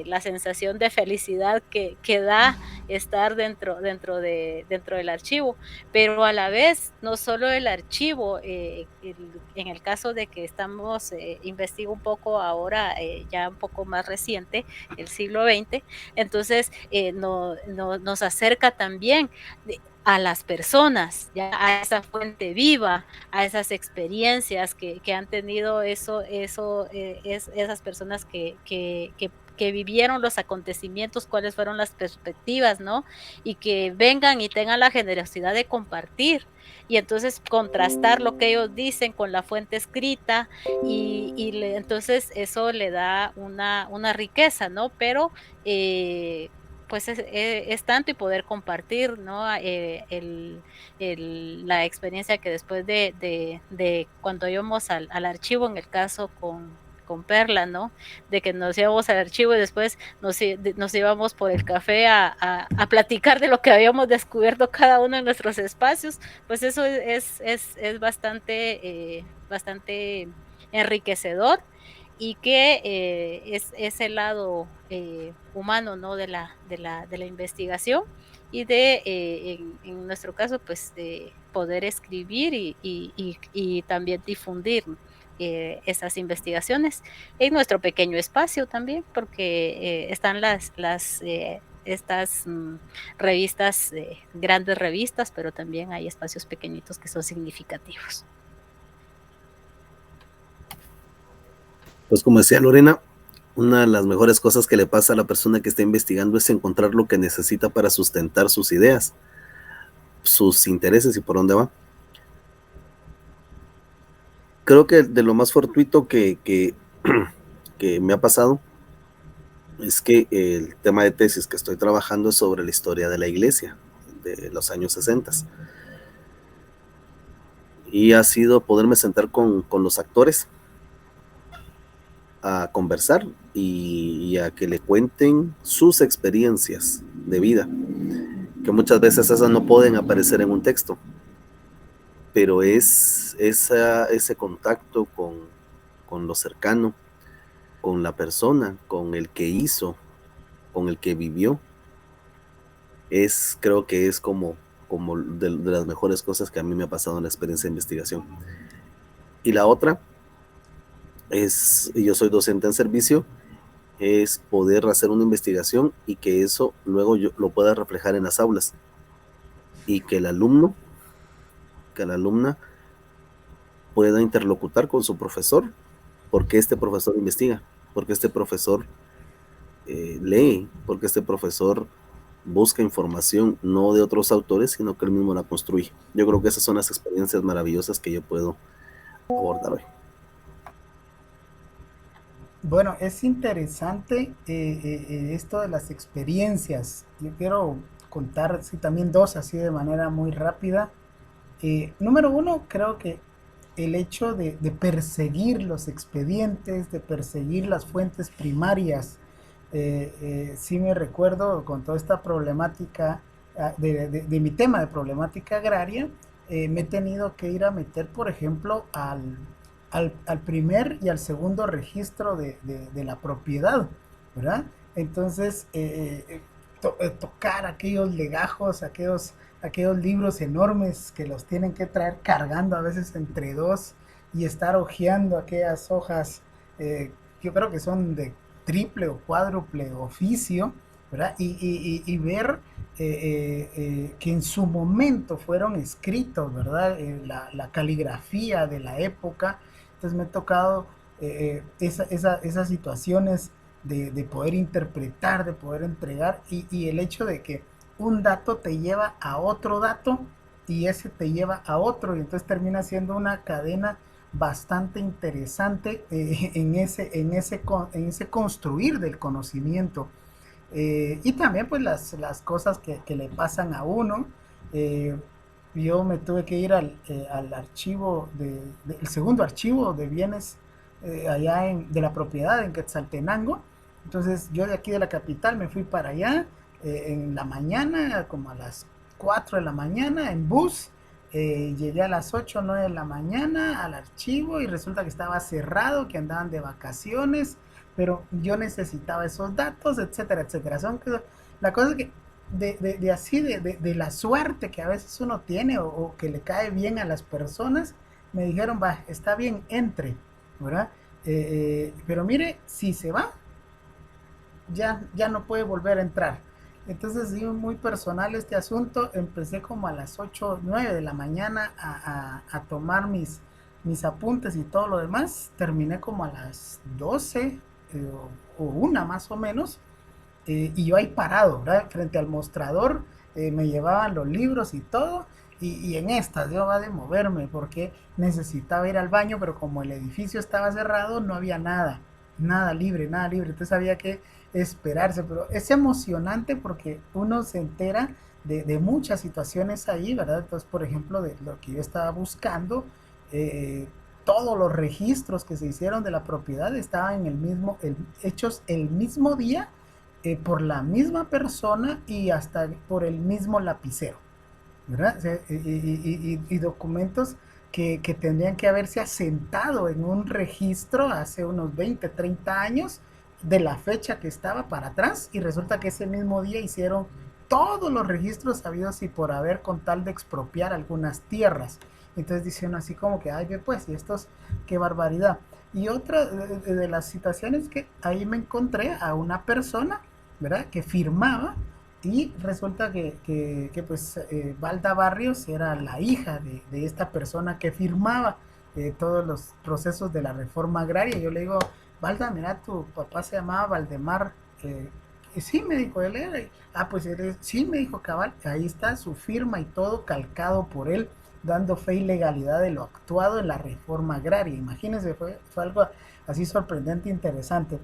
la sensación de felicidad que da estar dentro del archivo, pero a la vez no solo el archivo, en el caso de que investigo un poco ahora, ya un poco más reciente, el siglo XX, entonces nos acerca también a las personas, ya a esa fuente viva, a esas experiencias que han tenido esas personas que vivieron los acontecimientos, cuáles fueron las perspectivas, ¿no? Y que vengan y tengan la generosidad de compartir. Y entonces contrastar lo que ellos dicen con la fuente escrita entonces eso le da una riqueza, ¿no? Pero pues es tanto y poder compartir, ¿no? La experiencia que después de cuando íbamos al archivo, en el caso con Perla, ¿no? De que nos íbamos al archivo y después nos íbamos por el café a platicar de lo que habíamos descubierto cada uno en nuestros espacios, pues eso es bastante enriquecedor y que es el lado humano, ¿no? de la investigación y en nuestro caso, pues, de poder escribir y también difundir esas investigaciones en nuestro pequeño espacio también, porque están estas revistas, grandes revistas, pero también hay espacios pequeñitos que son significativos. Pues como decía Lorena, una de las mejores cosas que le pasa a la persona que está investigando es encontrar lo que necesita para sustentar sus ideas, sus intereses y por dónde va. Creo que de lo más fortuito que me ha pasado es que el tema de tesis que estoy trabajando es sobre la historia de la iglesia de los años 60. Y ha sido poderme sentar con los actores a conversar y a que le cuenten sus experiencias de vida, que muchas veces esas no pueden aparecer en un texto, pero es ese contacto con lo cercano, con la persona, con el que hizo, con el que vivió, creo que es como de las mejores cosas que a mí me ha pasado en la experiencia de investigación. Y la otra yo soy docente en servicio, es poder hacer una investigación y que eso luego yo lo pueda reflejar en las aulas y que la alumna pueda interlocutar con su profesor, porque este profesor investiga, porque este profesor lee, porque este profesor busca información no de otros autores, sino que él mismo la construye. Yo creo que esas son las experiencias maravillosas que yo puedo abordar hoy. Bueno, es interesante esto de las experiencias. Yo quiero contar también dos así de manera muy rápida. Número uno, creo que el hecho de perseguir los expedientes, de perseguir las fuentes primarias, sí me recuerdo con toda esta problemática de mi tema de problemática agraria, me he tenido que ir a meter, por ejemplo, al primer y al segundo registro de la propiedad, ¿verdad? Entonces, tocar aquellos legajos, aquellos libros enormes que los tienen que traer cargando a veces entre dos y estar hojeando aquellas hojas, yo creo que son de triple o cuádruple oficio, ¿verdad? Y ver que en su momento fueron escritos, ¿verdad? La caligrafía de la época. Entonces me ha tocado esas situaciones de poder interpretar, de poder entregar, y el hecho de que un dato te lleva a otro dato y ese te lleva a otro, y entonces termina siendo una cadena bastante interesante en ese construir del conocimiento. Y también pues las cosas que le pasan a uno. Eh, yo me tuve que ir al archivo, el segundo archivo de bienes allá de la propiedad en Quetzaltenango. Entonces yo de aquí de la capital me fui para allá en la mañana, como a las 4 de la mañana en bus. Llegué a las 8 o 9 de la mañana al archivo y resulta que estaba cerrado, que andaban de vacaciones, pero yo necesitaba esos datos, etcétera, etcétera. La cosa es que de la suerte que a veces uno tiene o que le cae bien a las personas, me dijeron, va, está bien, entre, ¿verdad? Pero mire, si se va, ya no puede volver a entrar. Entonces, sí, muy personal este asunto. Empecé como a las 8 9 de la mañana a tomar mis apuntes y todo lo demás. Terminé como a las 12 o una más o menos. Y yo ahí parado, ¿verdad? Frente al mostrador, me llevaban los libros y todo. Y en estas yo va de moverme porque necesitaba ir al baño, pero como el edificio estaba cerrado, no había nada libre, nada libre. Entonces había que esperarse, pero es emocionante porque uno se entera de muchas situaciones ahí, ¿verdad? Entonces, por ejemplo, de lo que yo estaba buscando, todos los registros que se hicieron de la propiedad estaban hechos el mismo día, por la misma persona y hasta por el mismo lapicero, ¿verdad? O sea, y documentos que tendrían que haberse asentado en un registro hace unos 20, 30 años de la fecha que estaba para atrás, y resulta que ese mismo día hicieron todos los registros habidos y por haber con tal de expropiar algunas tierras. Entonces dicen así como que, ay, pues, y estos, qué barbaridad. Y otra de las situaciones que ahí me encontré a una persona, ¿verdad?, que firmaba, y resulta que pues Valda Barrios era la hija de esta persona que firmaba todos los procesos de la reforma agraria. Yo le digo, Valda, mira, tu papá se llamaba Valdemar. Y sí, me dijo, él era. Pues sí, me dijo, cabal, ahí está su firma y todo calcado por él, dando fe y legalidad de lo actuado en la reforma agraria. Imagínense, fue algo así sorprendente, interesante.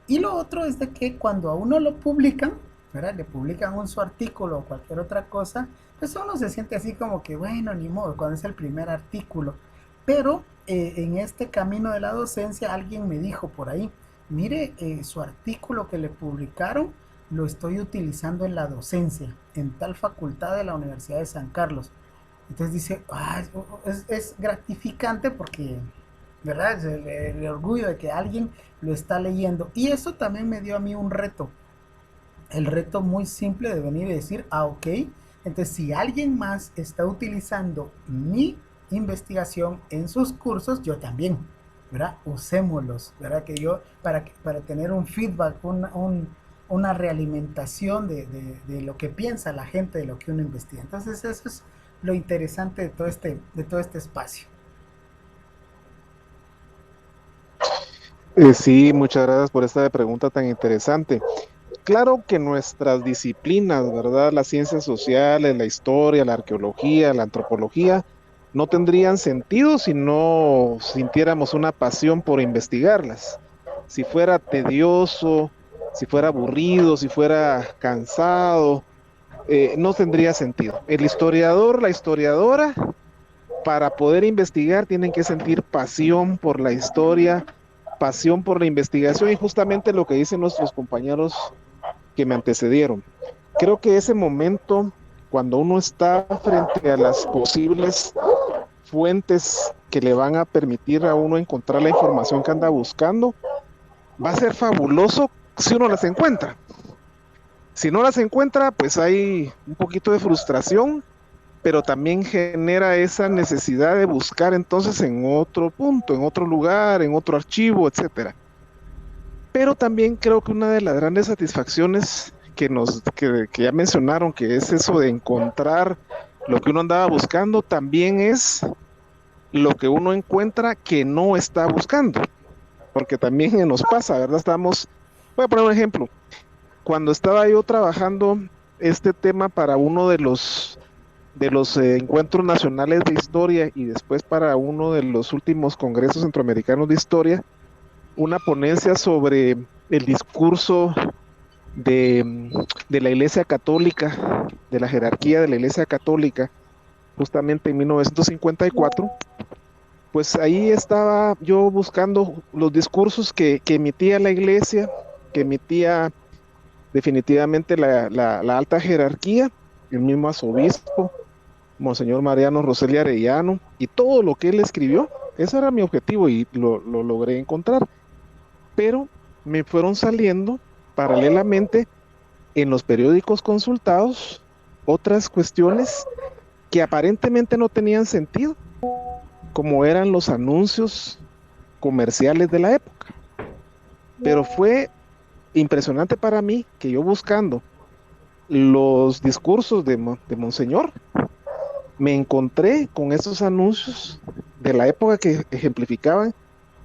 Y lo otro es de que cuando a uno lo publican, ¿verdad?, le publican su artículo o cualquier otra cosa, pues uno se siente así como que, bueno, ni modo, cuando es el primer artículo. Pero en este camino de la docencia alguien me dijo por ahí, mire, su artículo que le publicaron lo estoy utilizando en la docencia, en tal facultad de la Universidad de San Carlos. Entonces dice, es gratificante porque, ¿verdad?, el orgullo de que alguien lo está leyendo. Y eso también me dio a mí un reto. El reto muy simple de venir y decir, ok, entonces si alguien más está utilizando mi investigación en sus cursos, yo también, ¿verdad? Usémoslos, ¿verdad? Que yo, para tener un feedback, una realimentación de lo que piensa la gente, de lo que uno investiga. Entonces eso es lo interesante de todo este espacio. Sí, muchas gracias por esta pregunta tan interesante. Claro que nuestras disciplinas, ¿verdad? Las ciencias sociales, la historia, la arqueología, la antropología, no tendrían sentido si no sintiéramos una pasión por investigarlas. Si fuera tedioso, si fuera aburrido, si fuera cansado, no tendría sentido. El historiador, la historiadora, para poder investigar tienen que sentir pasión por la historia, pasión por la investigación, y justamente lo que dicen nuestros compañeros que me antecedieron. Creo que ese momento, cuando uno está frente a las posibles fuentes que le van a permitir a uno encontrar la información que anda buscando, va a ser fabuloso si uno las encuentra. Si no las encuentra, pues hay un poquito de frustración, pero también genera esa necesidad de buscar entonces en otro punto, en otro lugar, en otro archivo, etcétera. Pero también creo que una de las grandes satisfacciones que ya mencionaron, que es eso de encontrar lo que uno andaba buscando, también es lo que uno encuentra que no está buscando, porque también nos pasa, ¿verdad? Voy a poner un ejemplo. Cuando estaba yo trabajando este tema para uno de los encuentros nacionales de historia y después para uno de los últimos congresos centroamericanos de historia, una ponencia sobre el discurso de la Iglesia Católica, de la jerarquía de la Iglesia Católica, justamente en 1954, pues ahí estaba yo buscando los discursos que emitía la Iglesia, que emitía definitivamente la alta jerarquía, el mismo arzobispo, Monseñor Mariano Roseli Arellano, y todo lo que él escribió. Ese era mi objetivo y lo logré encontrar. Pero me fueron saliendo paralelamente en los periódicos consultados otras cuestiones que aparentemente no tenían sentido, como eran los anuncios comerciales de la época. Pero fue impresionante para mí que yo buscando los discursos de Monseñor, me encontré con esos anuncios de la época que ejemplificaban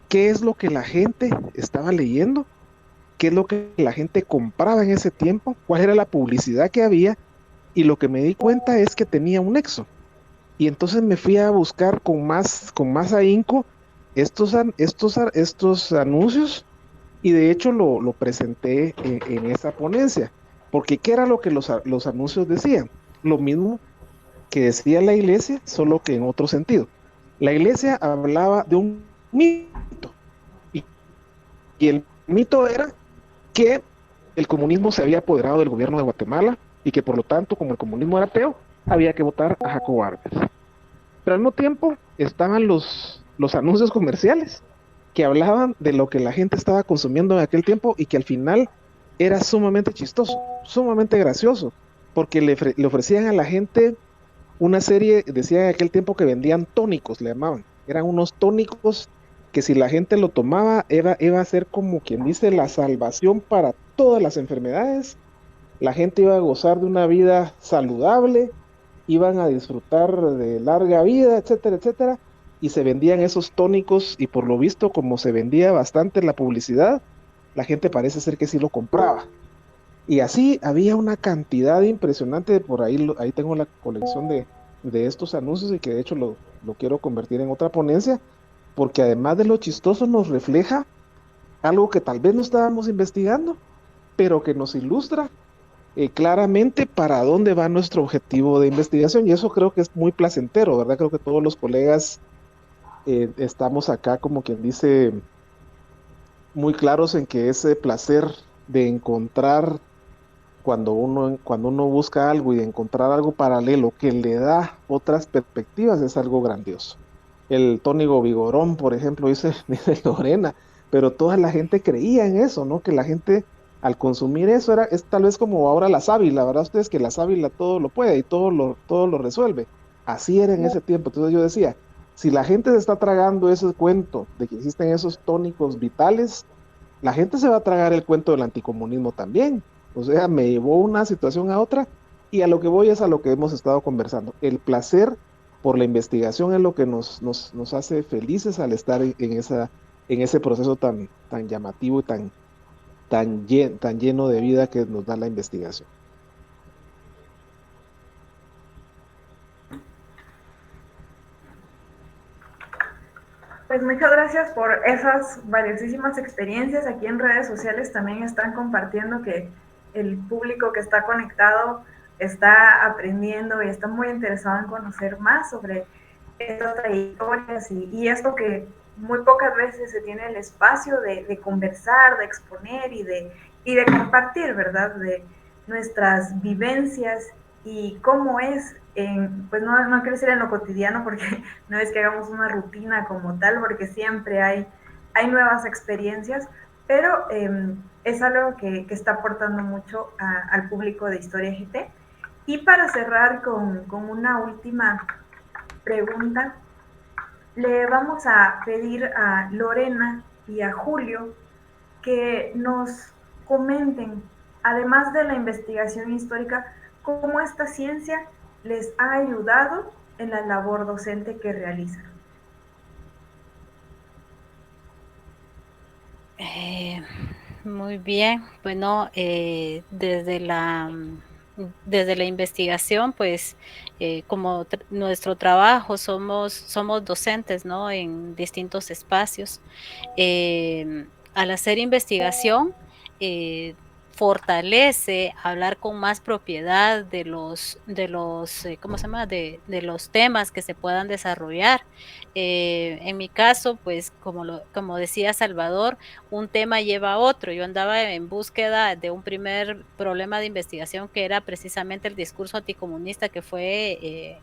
qué es lo que la gente estaba leyendo, qué es lo que la gente compraba en ese tiempo, cuál era la publicidad que había, y lo que me di cuenta es que tenía un nexo. Y entonces me fui a buscar con más ahínco estos anuncios, y de hecho lo presenté en esa ponencia, porque ¿qué era lo que los anuncios decían? Lo mismo que decía la iglesia, solo que en otro sentido. La iglesia hablaba de un mito, y, y el mito era que el comunismo se había apoderado del gobierno de Guatemala y que por lo tanto, como el comunismo era ateo, había que votar a Jacobo Arbenz. Pero al mismo tiempo estaban los anuncios comerciales que hablaban de lo que la gente estaba consumiendo en aquel tiempo y que al final era sumamente chistoso, sumamente gracioso, porque le ofrecían a la gente una serie, decía en aquel tiempo que vendían tónicos, le llamaban, eran unos tónicos que si la gente lo tomaba iba a ser como quien dice la salvación para todas las enfermedades, la gente iba a gozar de una vida saludable, iban a disfrutar de larga vida, etcétera, etcétera, y se vendían esos tónicos y por lo visto como se vendía bastante la publicidad, la gente parece ser que sí lo compraba. Y así había una cantidad impresionante, por ahí tengo la colección de estos anuncios y que de hecho lo quiero convertir en otra ponencia, porque además de lo chistoso nos refleja algo que tal vez no estábamos investigando, pero que nos ilustra claramente para dónde va nuestro objetivo de investigación, y eso creo que es muy placentero, ¿verdad? Creo que todos los colegas estamos acá como quien dice muy claros en que ese placer de encontrar cuando uno busca algo y de encontrar algo paralelo que le da otras perspectivas es algo grandioso. El tónico Vigorón, por ejemplo, dice Lorena, pero toda la gente creía en eso, ¿no? Que la gente al consumir eso es tal vez como ahora la sábila, ¿verdad? Ustedes que la sábila todo lo puede y todo lo resuelve. Así era en ese tiempo. Entonces yo decía, si la gente se está tragando ese cuento de que existen esos tónicos vitales, la gente se va a tragar el cuento del anticomunismo también. O sea, me llevó una situación a otra, y a lo que voy es a lo que hemos estado conversando. El placer por la investigación es lo que nos hace felices al estar en ese proceso tan llamativo y tan lleno de vida que nos da la investigación. Pues muchas gracias por esas valiosísimas experiencias. Aquí en redes sociales también están compartiendo que el público que está conectado está aprendiendo y está muy interesado en conocer más sobre estas trayectorias y esto que muy pocas veces se tiene el espacio de conversar, de exponer y de compartir, ¿verdad? De nuestras vivencias y cómo es, pues no quiero decir en lo cotidiano porque no es que hagamos una rutina como tal, porque siempre hay nuevas experiencias, pero es algo que está aportando mucho al público de Historia GT. Y para cerrar con una última pregunta, le vamos a pedir a Lorena y a Julio que nos comenten, además de la investigación histórica, cómo esta ciencia les ha ayudado en la labor docente que realizan. Muy bien, bueno, desde la investigación, pues como nuestro trabajo somos docentes, ¿no? En distintos espacios. Al hacer investigación, fortalece hablar con más propiedad de los ¿cómo se llama? De los temas que se puedan desarrollar. En mi caso, pues como decía Salvador, un tema lleva a otro. Yo andaba en búsqueda de un primer problema de investigación que era precisamente el discurso anticomunista, que fue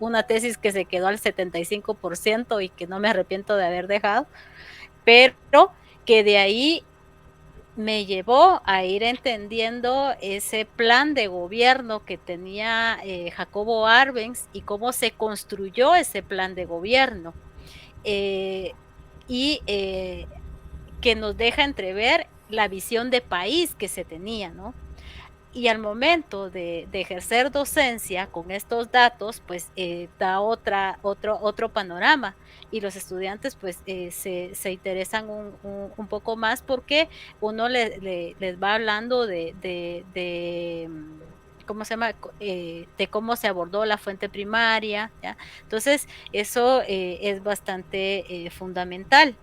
una tesis que se quedó al 75% y que no me arrepiento de haber dejado, pero que de ahí me llevó a ir entendiendo ese plan de gobierno que tenía Jacobo Arbenz y cómo se construyó ese plan de gobierno. Y que nos deja entrever la visión de país que se tenía, ¿no? Y al momento de ejercer docencia con estos datos, pues da otro panorama, y los estudiantes pues se interesan un poco más porque uno les va hablando ¿cómo se llama? De cómo se abordó la fuente primaria, ¿ya? Entonces, eso es bastante fundamental.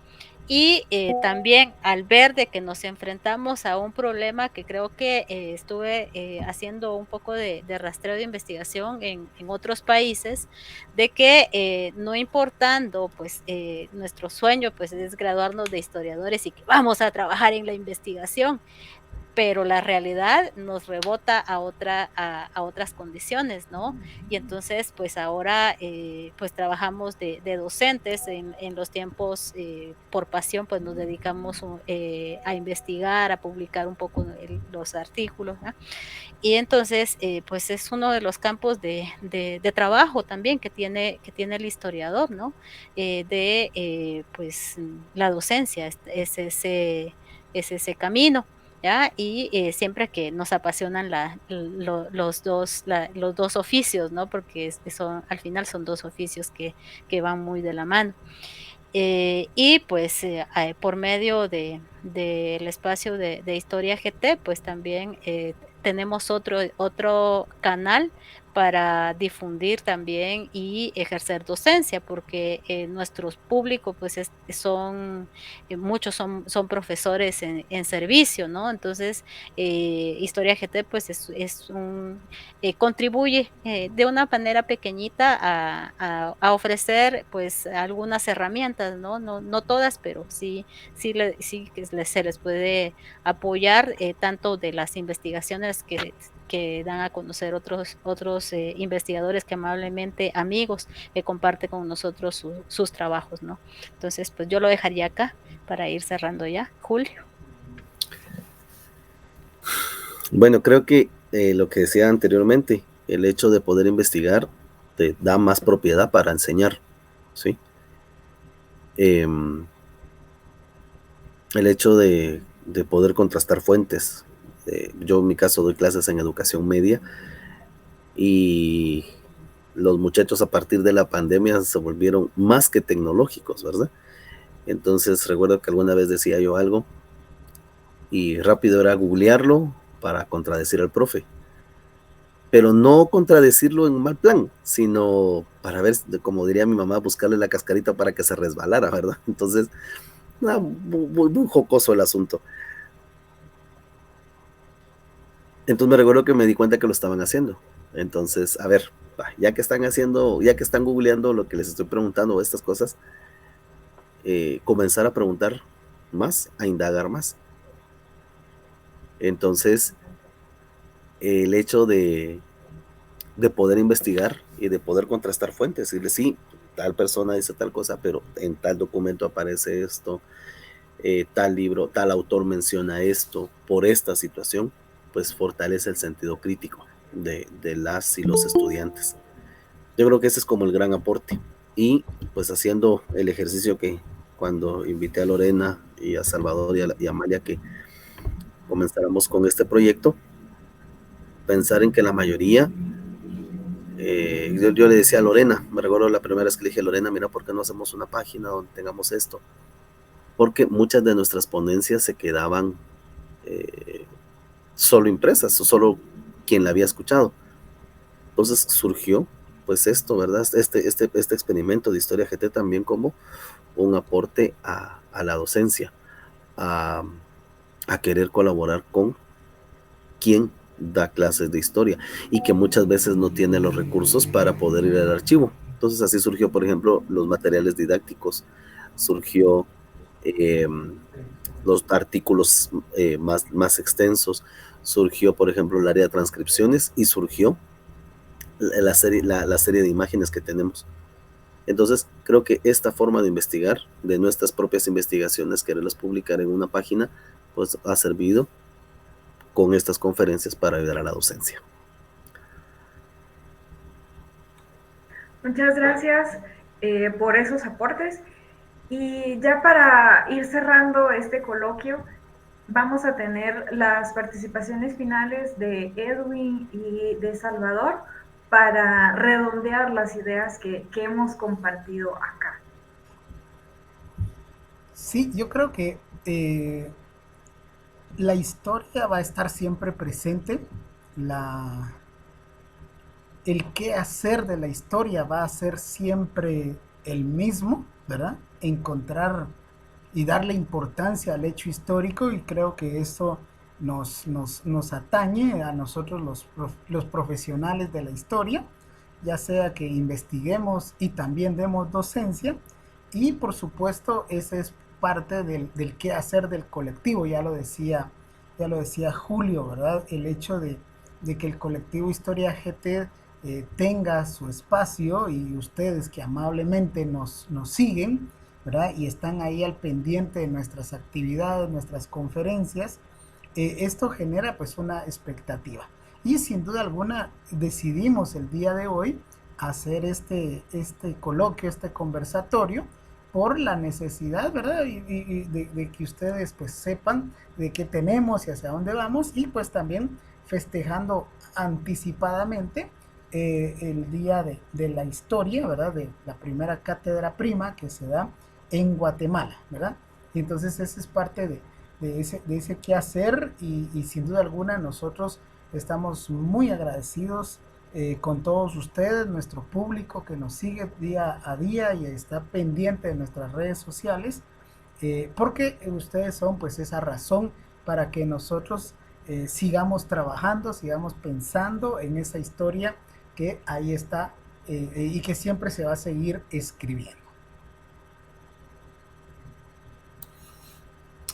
Y también al ver de que nos enfrentamos a un problema que creo que estuve haciendo un poco de rastreo de investigación en otros países, de que no importando pues nuestro sueño pues es graduarnos de historiadores y que vamos a trabajar en la investigación, pero la realidad nos rebota a otras condiciones, ¿no? Y entonces, pues ahora, pues trabajamos de docentes en los tiempos, por pasión, pues nos dedicamos a investigar, a publicar un poco los artículos, ¿no? Y entonces, pues es uno de los campos de trabajo también que tiene el historiador, ¿no? Pues la docencia, es ese camino. ¿Ya? Y siempre que nos apasionan los dos oficios, ¿no? Porque al final son dos oficios que van muy de la mano. Y pues por medio del espacio de Historia GT, pues también tenemos otro canal para difundir también y ejercer docencia, porque nuestros públicos pues muchos son profesores en servicio, ¿no? Entonces, Historia GT pues contribuye de una manera pequeñita a ofrecer pues algunas herramientas, ¿no? No todas, pero sí que se les puede apoyar tanto de las investigaciones que dan a conocer otros investigadores que amablemente, amigos, que comparten con nosotros sus trabajos, ¿no? Entonces, pues yo lo dejaría acá para ir cerrando ya. Julio. Bueno, creo que lo que decía anteriormente, el hecho de poder investigar te da más propiedad para enseñar, ¿sí? El hecho de poder contrastar fuentes. Yo en mi caso doy clases en educación media y los muchachos a partir de la pandemia se volvieron más que tecnológicos, ¿verdad? Entonces recuerdo que alguna vez decía yo algo y rápido era googlearlo para contradecir al profe, pero no contradecirlo en un mal plan, sino para ver, como diría mi mamá, buscarle la cascarita para que se resbalara, ¿verdad? Entonces, muy jocoso el asunto. Entonces me recuerdo que me di cuenta que lo estaban haciendo. Entonces, a ver, ya que están googleando lo que les estoy preguntando, estas cosas, comenzar a preguntar más, a indagar más. Entonces, el hecho de poder investigar y de poder contrastar fuentes, y decir, sí, tal persona dice tal cosa, pero en tal documento aparece esto, tal libro, tal autor menciona esto por esta situación, pues fortalece el sentido crítico de las y los estudiantes. Yo creo que ese es como el gran aporte. Y pues haciendo el ejercicio que cuando invité a Lorena y a Salvador y a Amalia que comenzáramos con este proyecto, pensar en que la mayoría, yo le decía a Lorena, me recuerdo la primera vez que le dije a Lorena, mira, ¿por qué no hacemos una página donde tengamos esto? Porque muchas de nuestras ponencias se quedaban solo impresas, o solo quien la había escuchado. Entonces surgió pues esto, ¿verdad? Este experimento de Historia GT también como un aporte a la docencia, a querer colaborar con quien da clases de historia y que muchas veces no tiene los recursos para poder ir al archivo. Entonces así surgió, por ejemplo, los materiales didácticos, surgió los artículos más extensos, surgió, por ejemplo, el área de transcripciones y surgió la serie de imágenes que tenemos. Entonces, creo que esta forma de investigar, de nuestras propias investigaciones, quererlas publicar en una página, pues ha servido con estas conferencias para ayudar a la docencia. Muchas gracias por esos aportes. Y ya para ir cerrando este coloquio, vamos a tener las participaciones finales de Edwin y de Salvador para redondear las ideas que hemos compartido acá. Sí, yo creo que la historia va a estar siempre presente, el qué hacer de la historia va a ser siempre el mismo, ¿verdad? Encontrar y darle importancia al hecho histórico, y creo que eso nos atañe a nosotros los profesionales de la historia, ya sea que investiguemos y también demos docencia, y por supuesto ese es parte del qué hacer del colectivo, ya lo decía Julio, ¿verdad? El hecho de que el colectivo Historia GT tenga su espacio, y ustedes que amablemente nos siguen, ¿verdad? Y están ahí al pendiente de nuestras actividades, nuestras conferencias, esto genera pues una expectativa. Y sin duda alguna decidimos el día de hoy hacer este coloquio, este conversatorio, por la necesidad, ¿verdad? Y de que ustedes pues sepan de qué tenemos y hacia dónde vamos, y pues también festejando anticipadamente el día de la historia, ¿verdad? De la primera cátedra prima que se da en Guatemala, ¿verdad? Y entonces ese es parte de ese quehacer, y sin duda alguna nosotros estamos muy agradecidos con todos ustedes, nuestro público que nos sigue día a día y está pendiente de nuestras redes sociales, porque ustedes son pues esa razón para que nosotros sigamos trabajando, sigamos pensando en esa historia que ahí está y que siempre se va a seguir escribiendo.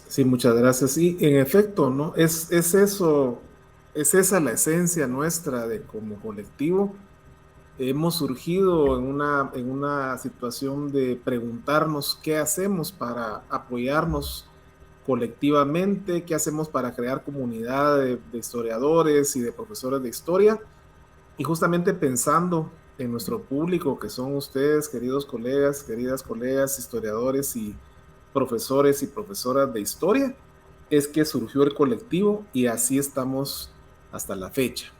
Sí, muchas gracias. Sí, en efecto, ¿no? Es eso, es esa la esencia nuestra de como colectivo. Hemos surgido en una situación de preguntarnos qué hacemos para apoyarnos colectivamente, qué hacemos para crear comunidad de historiadores y de profesores de historia, y justamente pensando en nuestro público, que son ustedes, queridos colegas, queridas colegas, historiadores y profesores y profesoras de historia, es que surgió el colectivo, y así estamos hasta la fecha.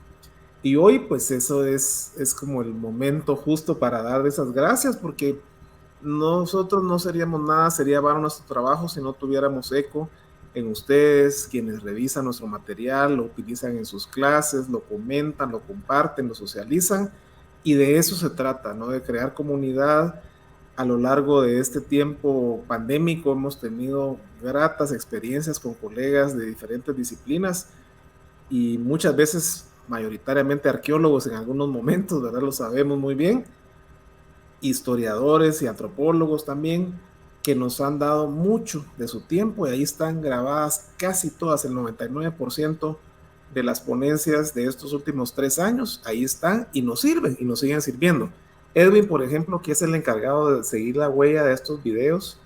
Y hoy pues eso es como el momento justo para dar esas gracias, porque nosotros no seríamos nada, sería vano nuestro trabajo si no tuviéramos eco en ustedes, quienes revisan nuestro material, lo utilizan en sus clases, lo comentan, lo comparten, lo socializan, y de eso se trata, ¿no? De crear comunidad. A lo largo de este tiempo pandémico hemos tenido gratas experiencias con colegas de diferentes disciplinas, y muchas veces mayoritariamente arqueólogos en algunos momentos, ¿verdad? Lo sabemos muy bien, historiadores y antropólogos también, que nos han dado mucho de su tiempo, y ahí están grabadas casi todas, el 99% de las ponencias de estos últimos 3 años, ahí están y nos sirven y nos siguen sirviendo. Edwin, por ejemplo, que es el encargado de seguir la huella de estos videos,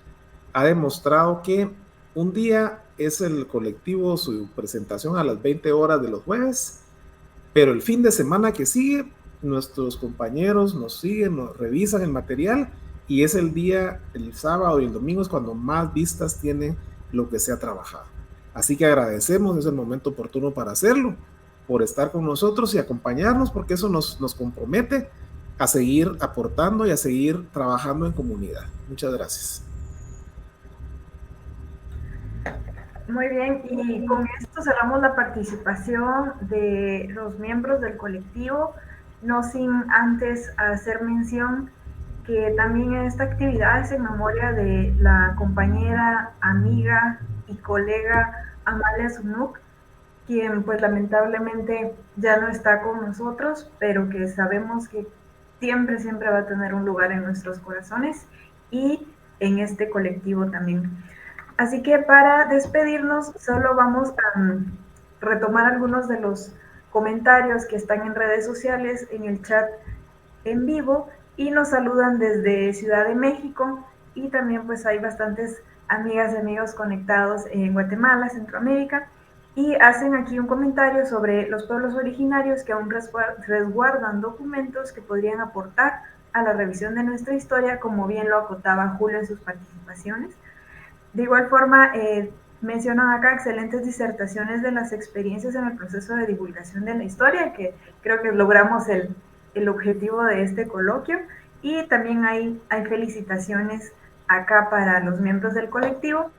ha demostrado que un día es el colectivo, su presentación a las 20 horas de los jueves, pero el fin de semana que sigue, nuestros compañeros nos siguen, nos revisan el material y es el día, el sábado y el domingo es cuando más vistas tiene lo que se ha trabajado. Así que agradecemos, es el momento oportuno para hacerlo, por estar con nosotros y acompañarnos, porque eso nos compromete a seguir aportando y a seguir trabajando en comunidad. Muchas gracias. Muy bien, y con esto cerramos la participación de los miembros del colectivo, no sin antes hacer mención que también esta actividad es en memoria de la compañera, amiga y colega Amalia Zunuk, quien pues lamentablemente ya no está con nosotros, pero que sabemos que siempre, siempre va a tener un lugar en nuestros corazones y en este colectivo también. Así que para despedirnos, solo vamos a retomar algunos de los comentarios que están en redes sociales, en el chat en vivo, y nos saludan desde Ciudad de México, y también pues hay bastantes amigas y amigos conectados en Guatemala, Centroamérica, y hacen aquí un comentario sobre los pueblos originarios que aún resguardan documentos que podrían aportar a la revisión de nuestra historia, como bien lo acotaba Julio en sus participaciones. De igual forma, mencionan acá excelentes disertaciones de las experiencias en el proceso de divulgación de la historia, que creo que logramos el objetivo de este coloquio, y también hay felicitaciones acá para los miembros del colectivo,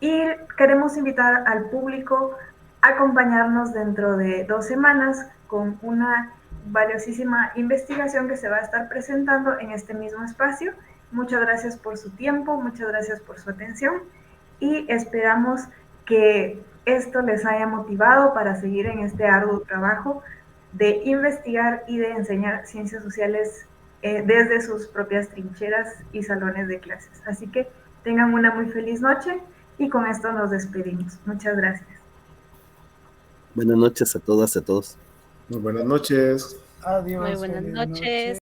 y queremos invitar al público a acompañarnos dentro de 2 semanas con una valiosísima investigación que se va a estar presentando en este mismo espacio. Muchas gracias por su tiempo, muchas gracias por su atención, y esperamos que esto les haya motivado para seguir en este arduo trabajo de investigar y de enseñar ciencias sociales desde sus propias trincheras y salones de clases. Así que tengan una muy feliz noche, y con esto nos despedimos. Muchas gracias. Buenas noches a todas y a todos. Muy buenas noches. Adiós. Muy buenas noches.